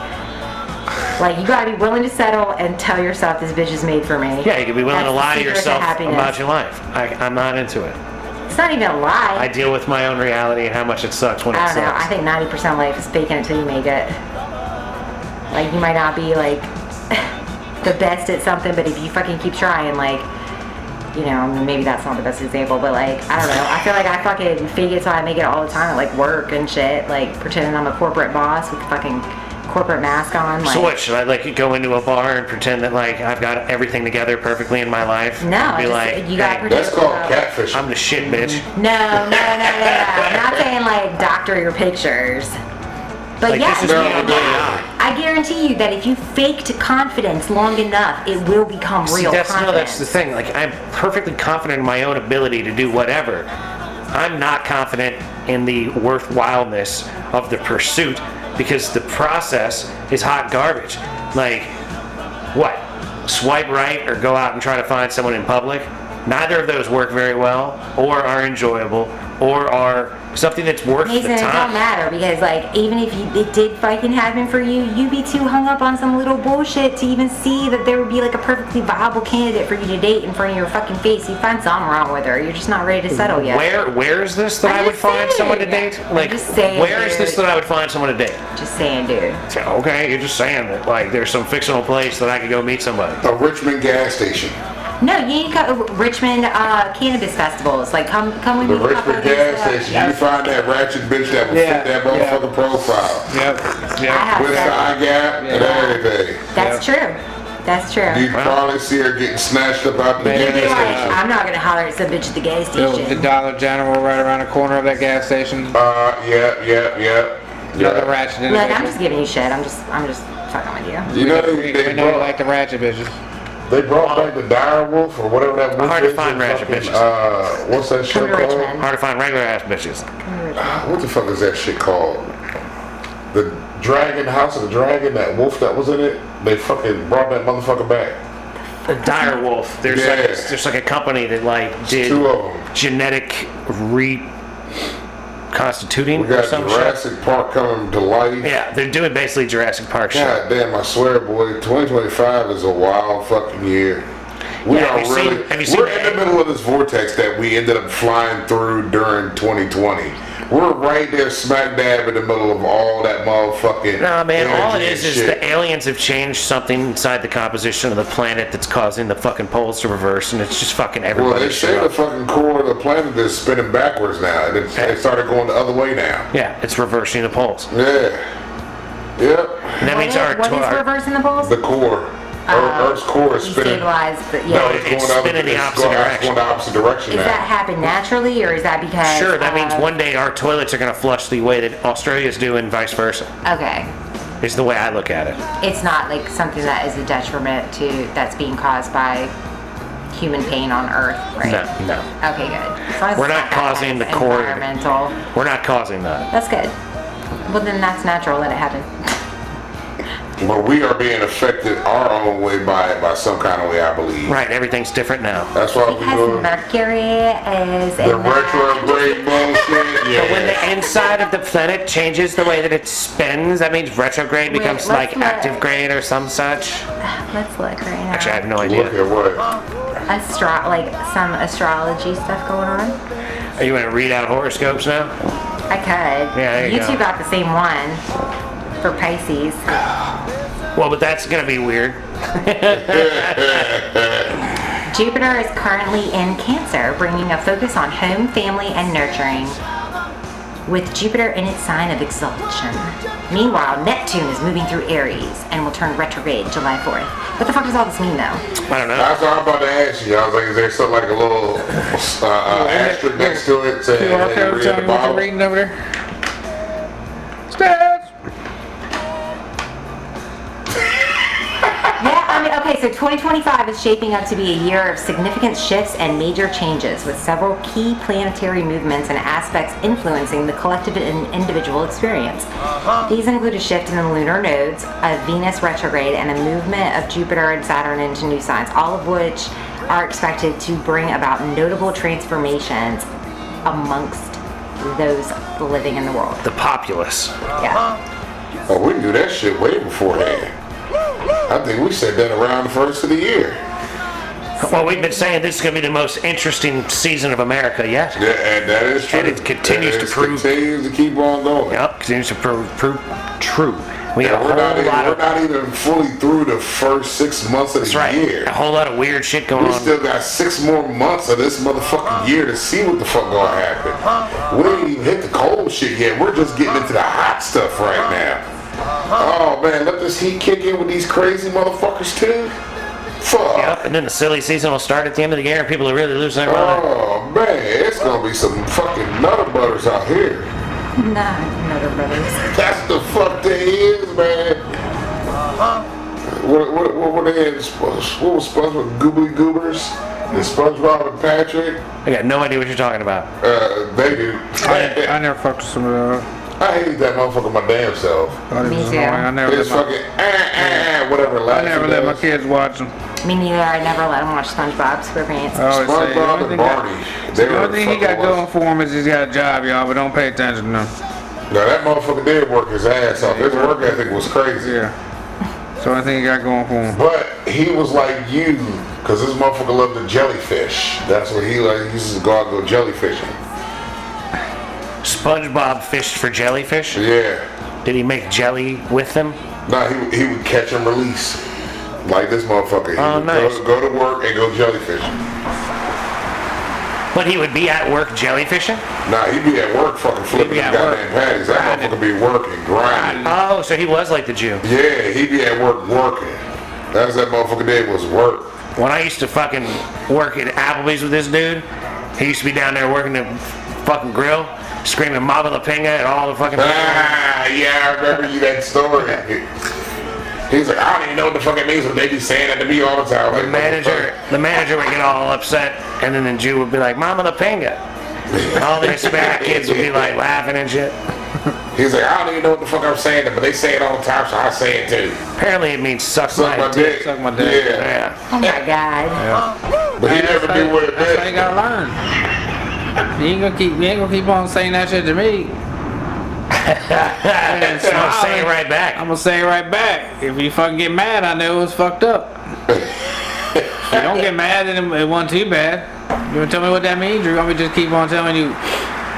Like, you gotta be willing to settle and tell yourself this bitch is made for me. Yeah, you can be willing That's to the lie to secret yourself happiness. about your life. I'm not into it. It's not even a lie. I deal with my own reality and how much it sucks when it I don't know. I sucks. think 90% of life is faking it till you make it. Like, you might not be, like, the best at something, but if you fucking keep trying, like, you know, I mean, maybe that's not the best example, but, like, I don't know. I feel like I fucking fake it till I make it all the time, like, work and shit, like, pretending I'm a corporate boss with a fucking corporate mask on. Like, So what, should I like go into a bar and pretend that like I've got everything together perfectly in my life? No, And be just- like, you gotta hey, pretend- That's called catfish. I'm the shit, bitch. No. I'm not saying, like, doctor your pictures. But Like yeah, this is me No, on no, day no. nine. I guarantee you that if you faked confidence long enough, it will become See, real that's confidence. the thing. Like I'm perfectly confident in my own ability to do whatever. I'm not confident in the worthwhileness of the pursuit because the process is hot garbage. Like, what? Swipe right or go out and try to find someone in public? Neither of those work very well, or are enjoyable, or are something that's worth Mason, the it don't time. matter because, like, even if it did fucking happen for you, you'd be too hung up on some little bullshit to even see that there would be like a perfectly viable candidate for you to date in front of your fucking face. You find something wrong with her. You're just not ready to settle yet. Where is this that I'm I would just find saying. someone to date? Like, I'm just saying, where is this dude. that I would find someone to date? Just saying, dude. Okay, you're just saying that, like, there's some fictional place that I could go meet somebody. A Richmond gas station. No, you need to go to Richmond cannabis festivals. Like, come with The me. to Richmond couple of these, gas station. You find that ratchet bitch that will Yeah, fit that yeah. motherfucking profile. Yep. I Yep. have With several. thigh gap and everything. That's true. That's true. You probably see her getting snatched up out the Man, You'd be gas like, station. I'm not gonna holler at some bitch at the gas The station. Dollar General right around the corner of that gas station. Yeah. Another ratchet Look, I'm individual. just giving you shit. I'm just fucking with you. You know, We know you like the ratchet bitches. they brought back the dire wolf or whatever that wolf Hard to is. find in ratchet fucking, bitches. What's that show Come to called? Richmond. Hard to find regular ass bitches. What the fuck is that shit called? The Dragon, House of the Dragon, that wolf that was in it, they fucking brought that motherfucker back. The dire wolf. There's Yeah. there's like a company that like did Two of them. genetic reconstituting We or got some shit. Jurassic Park coming to life. Yeah, they're doing basically Jurassic Park shit. God damn, I swear, boy, 2025 is a wild fucking year. We Yeah, are have you really, seen- have you seen we're the- in the middle of this vortex that we ended up flying through during 2020. We're right there smack dab in the middle of all that motherfucking Nah, man, all it energy is and is shit. the aliens have changed something inside the composition of the planet that's causing the fucking poles to reverse, and it's just fucking Well, everybody. they say the fucking core of the planet is spinning backwards now. And it started going the other way now. Yeah, it's reversing the poles. Yeah. Yep. And that means our, what is our reversing the poles? The core. Earth's core is spinning. Destabilized, but yeah. No, It's it's going spinning the it's opposite going- direction. It's going the opposite direction Does now. that happen naturally, or is that because? sure, that means one day our toilets are going to flush the way that Australia's do and vice versa, Okay, is the way I look at it. it's not like something that is a detriment to that's being caused by human pain on Earth, right? No. Okay, good. As long as We're it's not that causing kind the of core- environmental. We're not causing that. That's good. Well, then that's natural. Let it happen. But we are being affected our own way by some kind of way, I believe. Right, everything's different now. That's why we Because go Mercury is the in that. retrograde bullshit. Yeah. But when the inside of the planet changes the way that it spins, that means retrograde Wait, becomes let's like look. active grade or some such. Let's look right now. Actually, I have no Look idea. at what? Like some astrology stuff going on. Are you going to read out horoscopes now? I could. Yeah, there you you go. two got the same one for Pisces. Well, but that's going to be weird. Jupiter is currently in Cancer, bringing a focus on home, family, and nurturing, with Jupiter in its sign of exaltation. Meanwhile, Neptune is moving through Aries and will turn retrograde July 4th. What the fuck does all this mean, though? I don't know. That's what I'm about to ask you. I was like, is there something like a little asterisk next to it saying QR hey, code, read tell the me what you're bottom? reading over there. Stats! Yeah, I mean, okay, so 2025 is shaping up to be a year of significant shifts and major changes, with several key planetary movements and aspects influencing the collective and individual experience. These include a shift in the lunar nodes, a Venus retrograde, and a movement of Jupiter and Saturn into new signs, all of which are expected to bring about notable transformations amongst those living in the world. The populace. Yeah. Oh, we knew that shit way beforehand. I think we said that around the first of the year. Well, we've been saying this is going to be the most interesting season of America yet. Yeah, and that is true. And it continues to prove- Continues to keep on going. Yep, continues to prove true. We got Yeah, a we're whole lot of... not even fully through the first 6 months of That's the right. year. A whole lot of weird shit going We on. still got 6 more months of this motherfucking year to see what the fuck gonna happen. We ain't even hit the cold shit yet. We're just getting into the hot stuff right now. Oh man, let this heat kick in with these crazy motherfuckers too. Fuck. Yep, and then the silly season will start at the end of the year and people are really losing their mind. Oh man, it's gonna be some fucking nutter butters out here. Nah, Nutter Brothers. That's the fuck they is, man. What they had? What was supposed with Goobly Goobers? The SpongeBob and Patrick, I got no idea what you're talking about. they do. I never fucked with some of those. I hated that motherfucker my damn self. Thought it Me was too. annoying. I never It's let fucking whatever. I never let my kids watch them. Me neither. I never let him watch SpongeBob SquarePants. I always say, SpongeBob and Barney. They the were only thing he got going for him is he's got a job, y'all, but don't pay attention to him. Now that motherfucker did work his ass off. His work ethic was crazy. Yeah. So the only thing he got going for him. But he was like you, cause this motherfucker loved the jellyfish. That's what he like. He used to go out and go jellyfishing. SpongeBob fished for jellyfish? Yeah. Did he make jelly with them? Nah, he would catch and release. Like this motherfucker. He Oh, would nice. go to work and go jellyfishing. But he would be at work jellyfishing? Nah, he'd be at work fucking flipping be the at goddamn work. patties. That motherfucker be working, grinding. Oh, so he was like the Jew. Yeah, he'd be at work working. That's what that motherfucker did was work. When I used to fucking work at Applebee's with this dude, he used to be down there working the fucking grill, screaming Mama La Pinga at all the fucking Ah, yeah, I remember you that story. He's like, I don't even know what the fuck it means, but they be saying that to me all the time. Like, the manager would get all upset, and then the Jew would be like, Mama La Pinga. All the Hispanic kids would be like laughing and shit. He's like, I don't even know what the fuck I'm saying, but they say it all the time, so I say it too. Apparently it means suck Suck my my dick. dick. Suck my dick. Yeah. Yeah. Oh my god. But he never knew what it That's how you meant. gotta learn. You ain't gonna keep on saying that shit to me. So I'll say it right back. I'm gonna say it right back. If you fucking get mad, I know it was fucked up. If you don't get mad, then it wasn't too bad. You wanna tell me what that means, or you want me to just keep on telling you,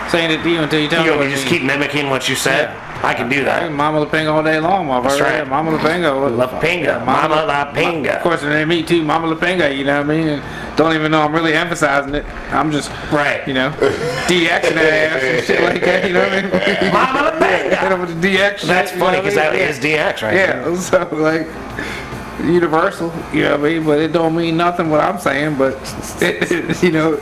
saying it to you until you tell me You what it just means? keep mimicking what you said. Yeah. I can do Hey, that. Mama La Pinga all day long, motherfucker. That's right. Yeah, Mama La Pinga. What the La fuck? Pinga. Yeah, Mama La Of Pinga. course, and then me too, Mama La Pinga, you know what I mean? And don't even know I'm really emphasizing it. I'm just, Right. you know, DXing that ass and shit like that, you know what I mean? Mama La Hit Pinga. him with the DX shit. That's you know funny what I because mean? that is DX, right? Yeah, so like, universal, you know what I mean? But it don't mean nothing what I'm saying, but, you know,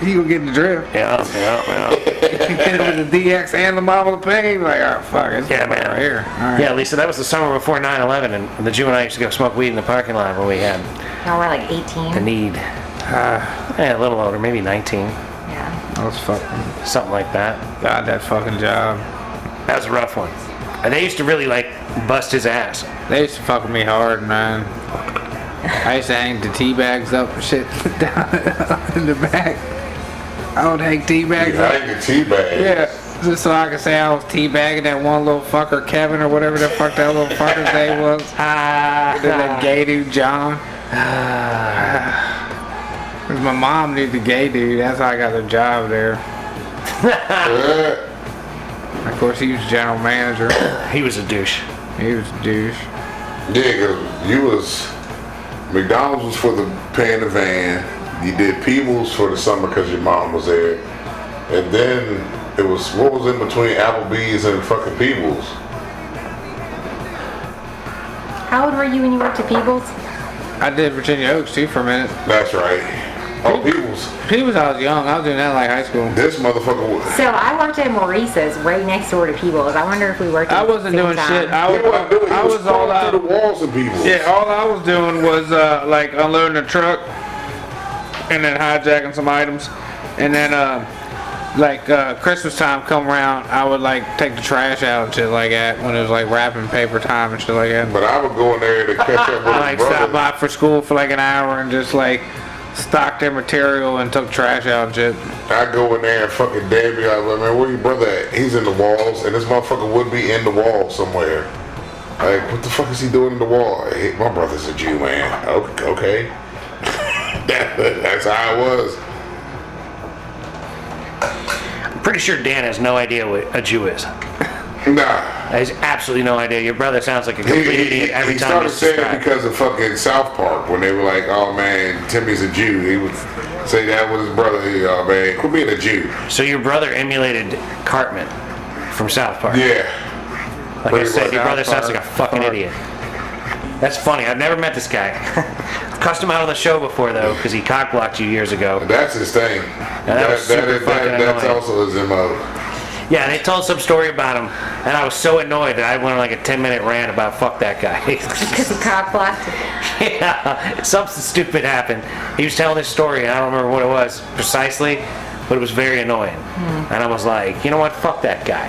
he gonna get the drift. Yeah. Hit him with the DX and the Mama La Pinga, he be like, oh, fuck, it's Yeah, man. right here. All right. Yeah, Lisa, that was the summer before 9/11, and the Jew and I used to go smoke weed in the parking lot when we had Y'all were like the 18. need. Yeah, a little older, maybe 19, Yeah. That was fucking, something like that. God, that fucking job. That was a rough one. And they used to really like bust his ass. They used to fuck with me hard, man. I used to hang the tea bags up and shit down in the back. I would hang tea bags up. Hang the tea bag. Yeah, just so I could say I was teabagging that one little fucker, Kevin, or whatever the fuck that little fucker's name was. And then that gay dude, John. 'Cause my mom knew the gay dude. That's how I got the job there. Yeah. Of course, he was general manager. He was a douche. He was a douche. Yeah, 'cause you was, McDonald's was for the paying the van. You did Peebles for the summer because your mom was there. And then it was, what was in between Applebee's and fucking Peebles? How old were you when you worked at Peebles? I did Virginia Oaks too for a minute. That's right. Oh, Peebles. Peebles, I was young. I was doing that like high school. This motherfucker was. So I worked at Maurice's right next door to Peebles. I wonder if we worked at I the wasn't same doing time. shit. He wasn't doing, he I was was all crawling out. through the walls of Peebles. Yeah, all I was doing was like unloading the truck and then hijacking some items. And then like Christmas time come around, I would like take the trash out and shit like that when it was like wrapping paper time and shit like that. But I would go in there to catch up with I his like stopped brother. by for school for like an hour and just like stocked their material and took trash out and shit. I'd go in there and fucking dab me. I was like, man, where your brother at? He's in the walls, and this motherfucker would be in the wall somewhere. Like, what the fuck is he doing in the wall? Hey, my brother's a Jew, man. Okay. That's how it was. I'm pretty sure Dan has no idea what a Jew is. Nah. He has absolutely no idea. Your brother sounds like a complete idiot every he time started he's saying it described. because of fucking South Park when they were like, oh man, Timmy's a Jew. He would say that with his brother. Oh man, quit being a Jew. So your brother emulated Cartman from South Park. Yeah. Like I pretty said, much. your brother sounds like a fucking Park. idiot. That's funny. I've never met this guy. Cussed him out on the show before though, because he cockblocked you years ago. That's his thing. that was super fucking that's annoying. also his MO. Yeah, they told some story about him And I was so annoyed that I went on like a 10-minute rant about fuck that guy. Because he cock blocked. Yeah, something stupid happened. He was telling this story, and I don't remember what it was precisely, but it was very annoying. And I was like, you know what? Fuck that guy.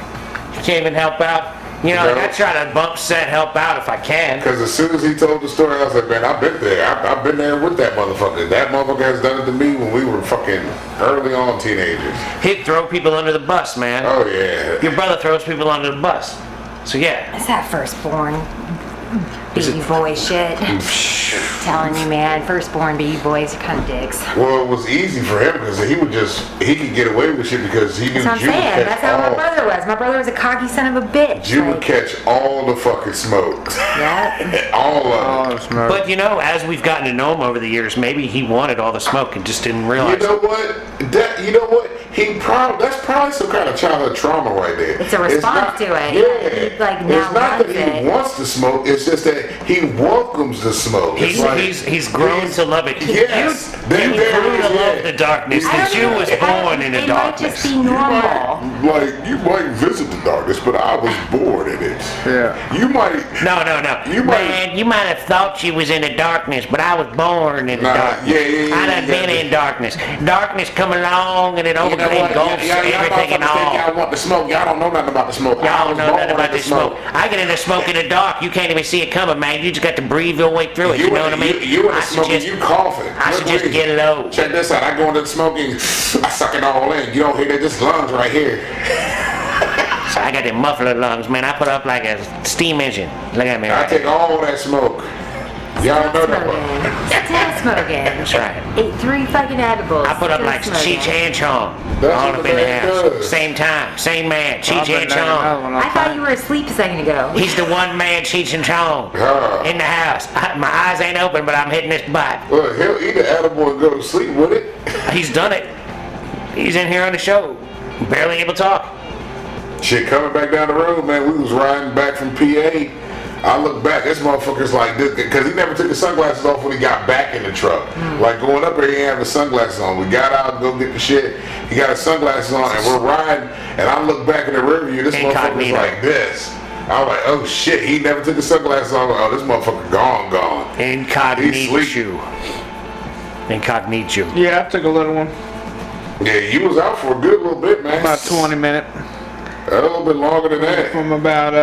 He can't even help out. You know, like, I try to bump set help out if I can. Because as soon as he told the story, I was like, man, I've been there. I've been there with that motherfucker. That motherfucker has done it to me when we were fucking early on teenagers. He'd throw people under the bus, man. Oh, yeah. Your brother throws people under the bus. So yeah. It's that firstborn baby boy shit. Telling you, man, firstborn baby boys are kind of dicks. Well, it was easy for him because he could get away with shit because he knew That's what I'm Jew would saying. catch That's how my all. brother was. My brother was a cocky son of a bitch. Jew would Like, catch all the fucking smoke. yeah. All of it. Oh, smoke. But you know, as we've gotten to know him over the years, maybe he wanted all the smoke and just didn't You realize. know what? That's probably some kind of childhood trauma right there. It's a response to it. Yeah, he, like, now it's not that loves he it. wants the smoke. It's just that he welcomes the smoke. It's like, He's grown to love it. Yes. You grew to love the darkness. I The don't Jew know. was born in the It might just darkness. be normal. You might visit the darkness, but I was born in it. Yeah. You might. No. You might- Man, you might have thought you was in the darkness, but I was born in the Nah, darkness. yeah, I done yeah. been in darkness. Darkness come along and it engulfs everything and all. Y'all want the smoke. Y'all don't know nothing about the smoke. Y'all don't know nothing about the this smoke. I get in the smoke in the dark. You can't even see it coming, man. You just got to breathe your way through it. You know what I mean? You in I the smoke and suggest- you coughing. I Look suggest at me. get low. Check this out. I go into the smoking. I suck it all in. You don't hear that? Just lungs right here. So I got them muffler lungs, man. I put up like a steam engine. Look at me I right take here. all that smoke. Y'all don't know that. Still smoking. That's right. Ate 3 fucking edibles. I put up Still like smoking. Cheech and Chong. That's All what up the in the man house. does. Same time, same man. Cheech I've been and doing another Chong. one I on thought fire. you were asleep a second ago. He's the one man, Cheech and Chong. Ah. In the house. My eyes ain't open, but I'm hitting this butt. Well, he'll eat an edible and go to sleep with it. He's done it. He's in here on the show. Barely able to talk. Shit, coming back down the road, man, we was riding back from PA. I look back, this motherfucker's like this, because he never took his sunglasses off when he got back in the truck. Like going up there, he didn't have his sunglasses on. We got out and go get the shit. He got his sunglasses on, and we're riding, and I look back in the rear view, this motherfucker's Incognito. like this. I was like, oh shit, he never took his sunglasses on. Oh, this motherfucker gone. He's Incognito. Incognito. Yeah, I took a little one. Yeah, you was out for a good little bit, man. About 20 minutes. A little bit longer than that. From about,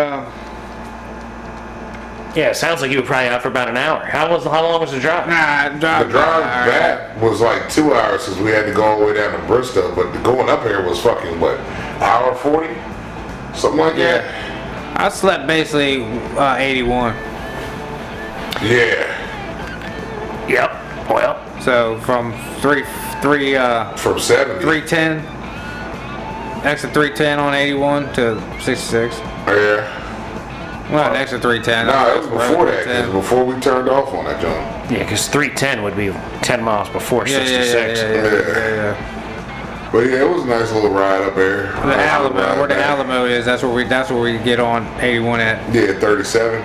Yeah, it sounds like you were probably out for about an hour. How long was the drive? nah, The drive back was like 2 hours since we had to go all the way down to Bristol, but going up here was fucking, what, hour 40? Something like that? I slept basically 81. Yeah. Yep. Well, So from 310, From 70. extra 310 on 81 to 66. Yeah. Well, an extra 310. No, it was before that, 'cause before we turned off on that joint. yeah, because 310 would be 10 miles before Yeah, 66. yeah. But yeah, it was a nice little ride up there. The Alamo, where the Alamo is, that's where we get on 81 at. Yeah, 37.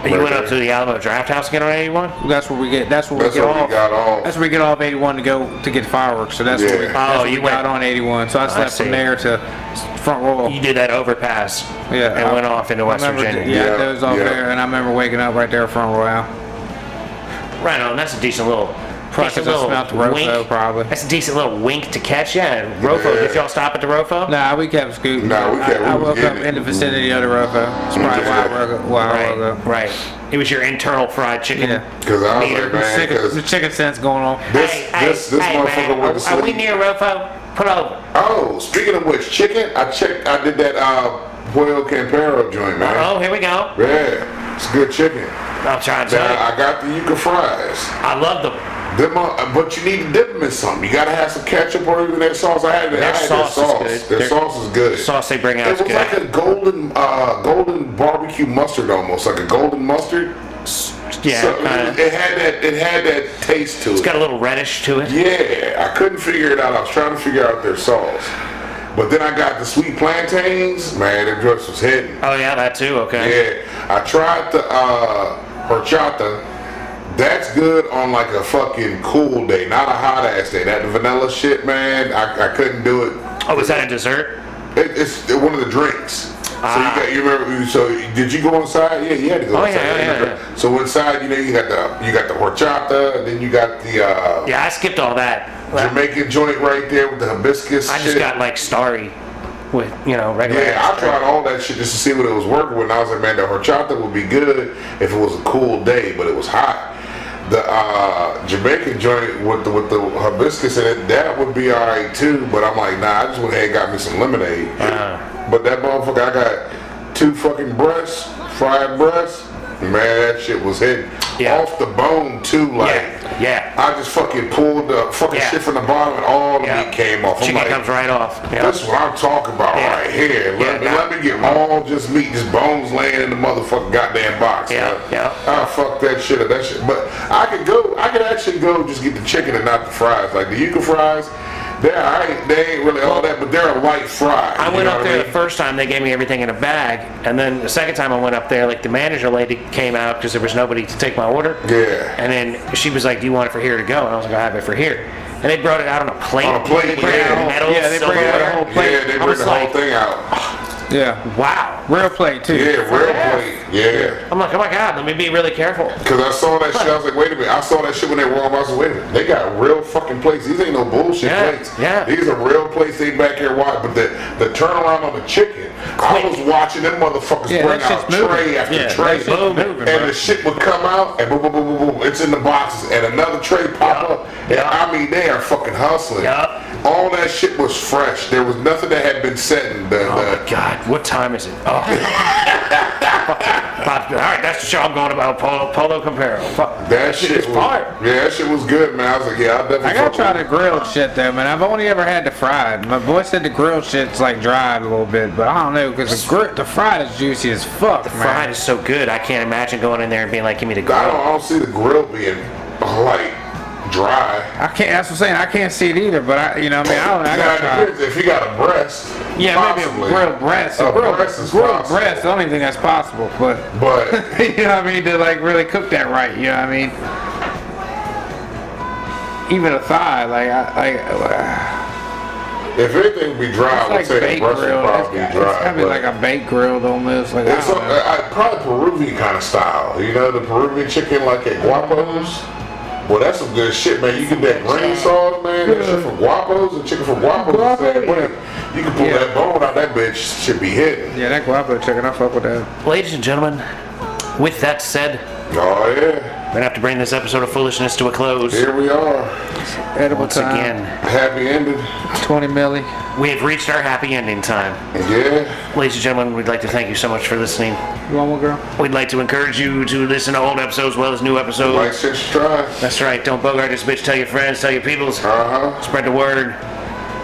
You went up to the Alamo Draft House to get on 81? That's where we get. That's where That's we get where we off. got off. That's where we get off 81 to go to get fireworks. So that's where we. Yeah. That's Oh, where you we got went- on 81. So I slept see. from there to Front Royal. You did that overpass Yeah, and went off into West I remember, Virginia. Yeah, Yeah, I dozed off yeah. there, and I remember waking up right there at Front Royal. Right on, that's a decent little... Probably decent 'cause I little smelled the Rofo, wink. probably. That's a decent little wink to catch, yeah. Rofo, Yeah. did y'all stop at the Rofo? Nah, we kept scooting. Nah, we kept- I we was woke up getting it. in the vicinity of the Rofo. It's probably why I woke up. Right. It was your internal fried chicken. Yeah. Because I was Meter. like, man, The because chicken sense going on. this motherfucker man, went to are we sleep. near Rofo? Pull over. Oh, speaking of which, chicken, I did that Pollo Campero joint, man. Oh, here we go. Yeah, it's good chicken. I'm trying to tell you. Now, I got the Yuca fries. I love them. But you need to dip them in something. You gotta have some ketchup or even their sauce. I had Their sauce is good. Their Their sauce is good. sauce they bring out It is was good. like a golden barbecue mustard almost, like a golden mustard. Yeah, So kinda. it had that taste to It's it. got a little reddish to it. Yeah, I couldn't figure it out. I was trying to figure out their sauce. But then I got the sweet plantains. Man, their dress was hidden. Oh yeah, that too. Okay. Yeah, I tried the horchata. That's good on like a fucking cool day, not a hot ass day. That vanilla shit, man, I couldn't do it. Oh, was that a dessert? It's one of the drinks. you remember? So did you go inside? Yeah, you had to go Oh, inside. yeah. So inside, you got the horchata, then you got the Yeah, I skipped all that. Jamaican joint right there with the hibiscus. I just shit. got like starry with, regular. Yeah, I tried all that shit just to see what it was working with. And I was like, man, the horchata would be good if it was a cool day, but it was hot. The Jamaican joint with the hibiscus in it, that would be alright too. But I'm like, nah, I just went ahead and got me some lemonade. But that motherfucker, I got 2 fucking breasts, fried breasts. Man, that shit was hitting. Yeah. Off the bone too, like. Yeah. I just fucking pulled the fucking shit from the bottom and all the meat came off. I'm Chicken like, comes right off. Yeah. this is what I'm talking about right here. Let me get all just meat, just bones laying in the motherfucking goddamn box. Yeah. Ah, fuck that shit up. That shit. But I could actually go just get the chicken and not the fries. Like the Yuca fries, they ain't really all that, but they're a light fry. I went up there the first time, they gave me everything in a bag, and then the second time I went up there, like the manager lady came out because there was nobody to take my order. Yeah. And then she was like, do you want it for here to go? And I was like, I have it for here. And they brought it out on a plate. On a plate, They bring out a whole metal they bring out a whole plate. Yeah, they I bring was the whole like, thing out. Yeah. wow. Real plate too. Yeah, real plate. Yeah. I'm like, oh my God, let me be really careful. Because I saw that shit, I was like, wait a minute. I saw that shit when they were on. I was like, wait a minute. They got real fucking plates. These ain't no bullshit plates. Yeah. These are real plates. They back here watch. But the turnaround on the chicken, I was watching them motherfuckers bring that out shit's moving. tray after Yeah, tray. that shit's moving, and bro. the shit would come out and boom, boom, boom, boom, boom. It's in the boxes. And another tray pop up. And I mean, they are fucking hustling. Yup. All that shit was fresh. There was nothing that had been set in the. Oh my God, what time is it? Oh. All right, that's the show I'm going about. Polo Comparo. Fuck. That shit is was, fire. yeah, that shit was good, man. I was like, yeah, I'll definitely I gotta fuck try with the grilled shit though, man. I've only ever had the fried. My boy said the grilled shit's like dried a little bit, but I don't know because the fried is juicy as fuck, man. Fried is so good. I can't imagine going in there and being like, give me the grill. I don't see the grill being like dry. I can't. That's what I'm saying. I can't see it either, but I Now, gotta try. it depends. If you got a breast, Yeah, possibly. maybe a grilled breast. A grilled breast is grilled possible. breast. I don't even think that's possible, but But you know what I mean, to like really cook that right. You know what I mean? Even a thigh, if anything would be dry, I would it's say like the baked breast would grilled. probably be It's dry. gotta be but like a baked grilled almost. Like I it's don't know. probably Peruvian kind of style. You know, the Peruvian chicken like at Guapos. Well, that's some good shit, man. You get that green sauce, man. That shit from Guapos, the chicken from Guapos. Guapo, the same way. You can pull Yeah. that bone out, that bitch should be hitting. Yeah, that guapo chicken, I fuck with that. Ladies and gentlemen, with that said, Oh yeah, we're gonna have to bring this episode of Foolishness to a close. here we are. Edible Once time. again, Happy ended. 20 milli. we have reached our happy ending time. Yeah. Ladies and gentlemen, we'd like to thank you so much for listening. You want one, girl? We'd like to encourage you to listen to old episodes as well as new episodes. Like, shit, try. That's right. Don't bogart this bitch. Tell your friends. Tell your peoples. Uh-huh. Spread the word.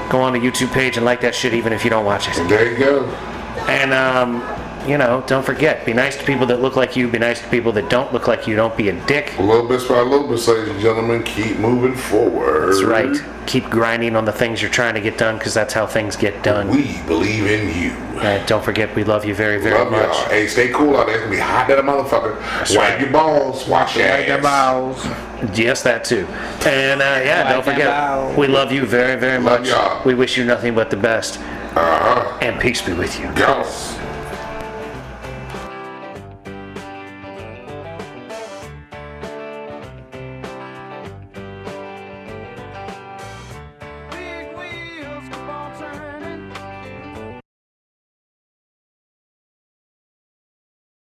Go on the YouTube page and like that shit even if you don't watch it. There you go. And, don't forget. Be nice to people that look like you. Be nice to people that don't look like you. Don't be a dick. A little bit by a little bit, ladies and gentlemen. Keep moving forward. That's right. Keep grinding on the things you're trying to get done because that's how things get done. We believe in you. Don't forget, we love you very, very Love much. y'all. Hey, stay cool out there. It's gonna be hot than a motherfucker. Wipe right. your balls. Wash your Like the ass. balls. Yes, that too. And don't Like forget, that. we love you very, very Love much. y'all. We wish you nothing but the best. Uh-huh. And peace be with you. Go.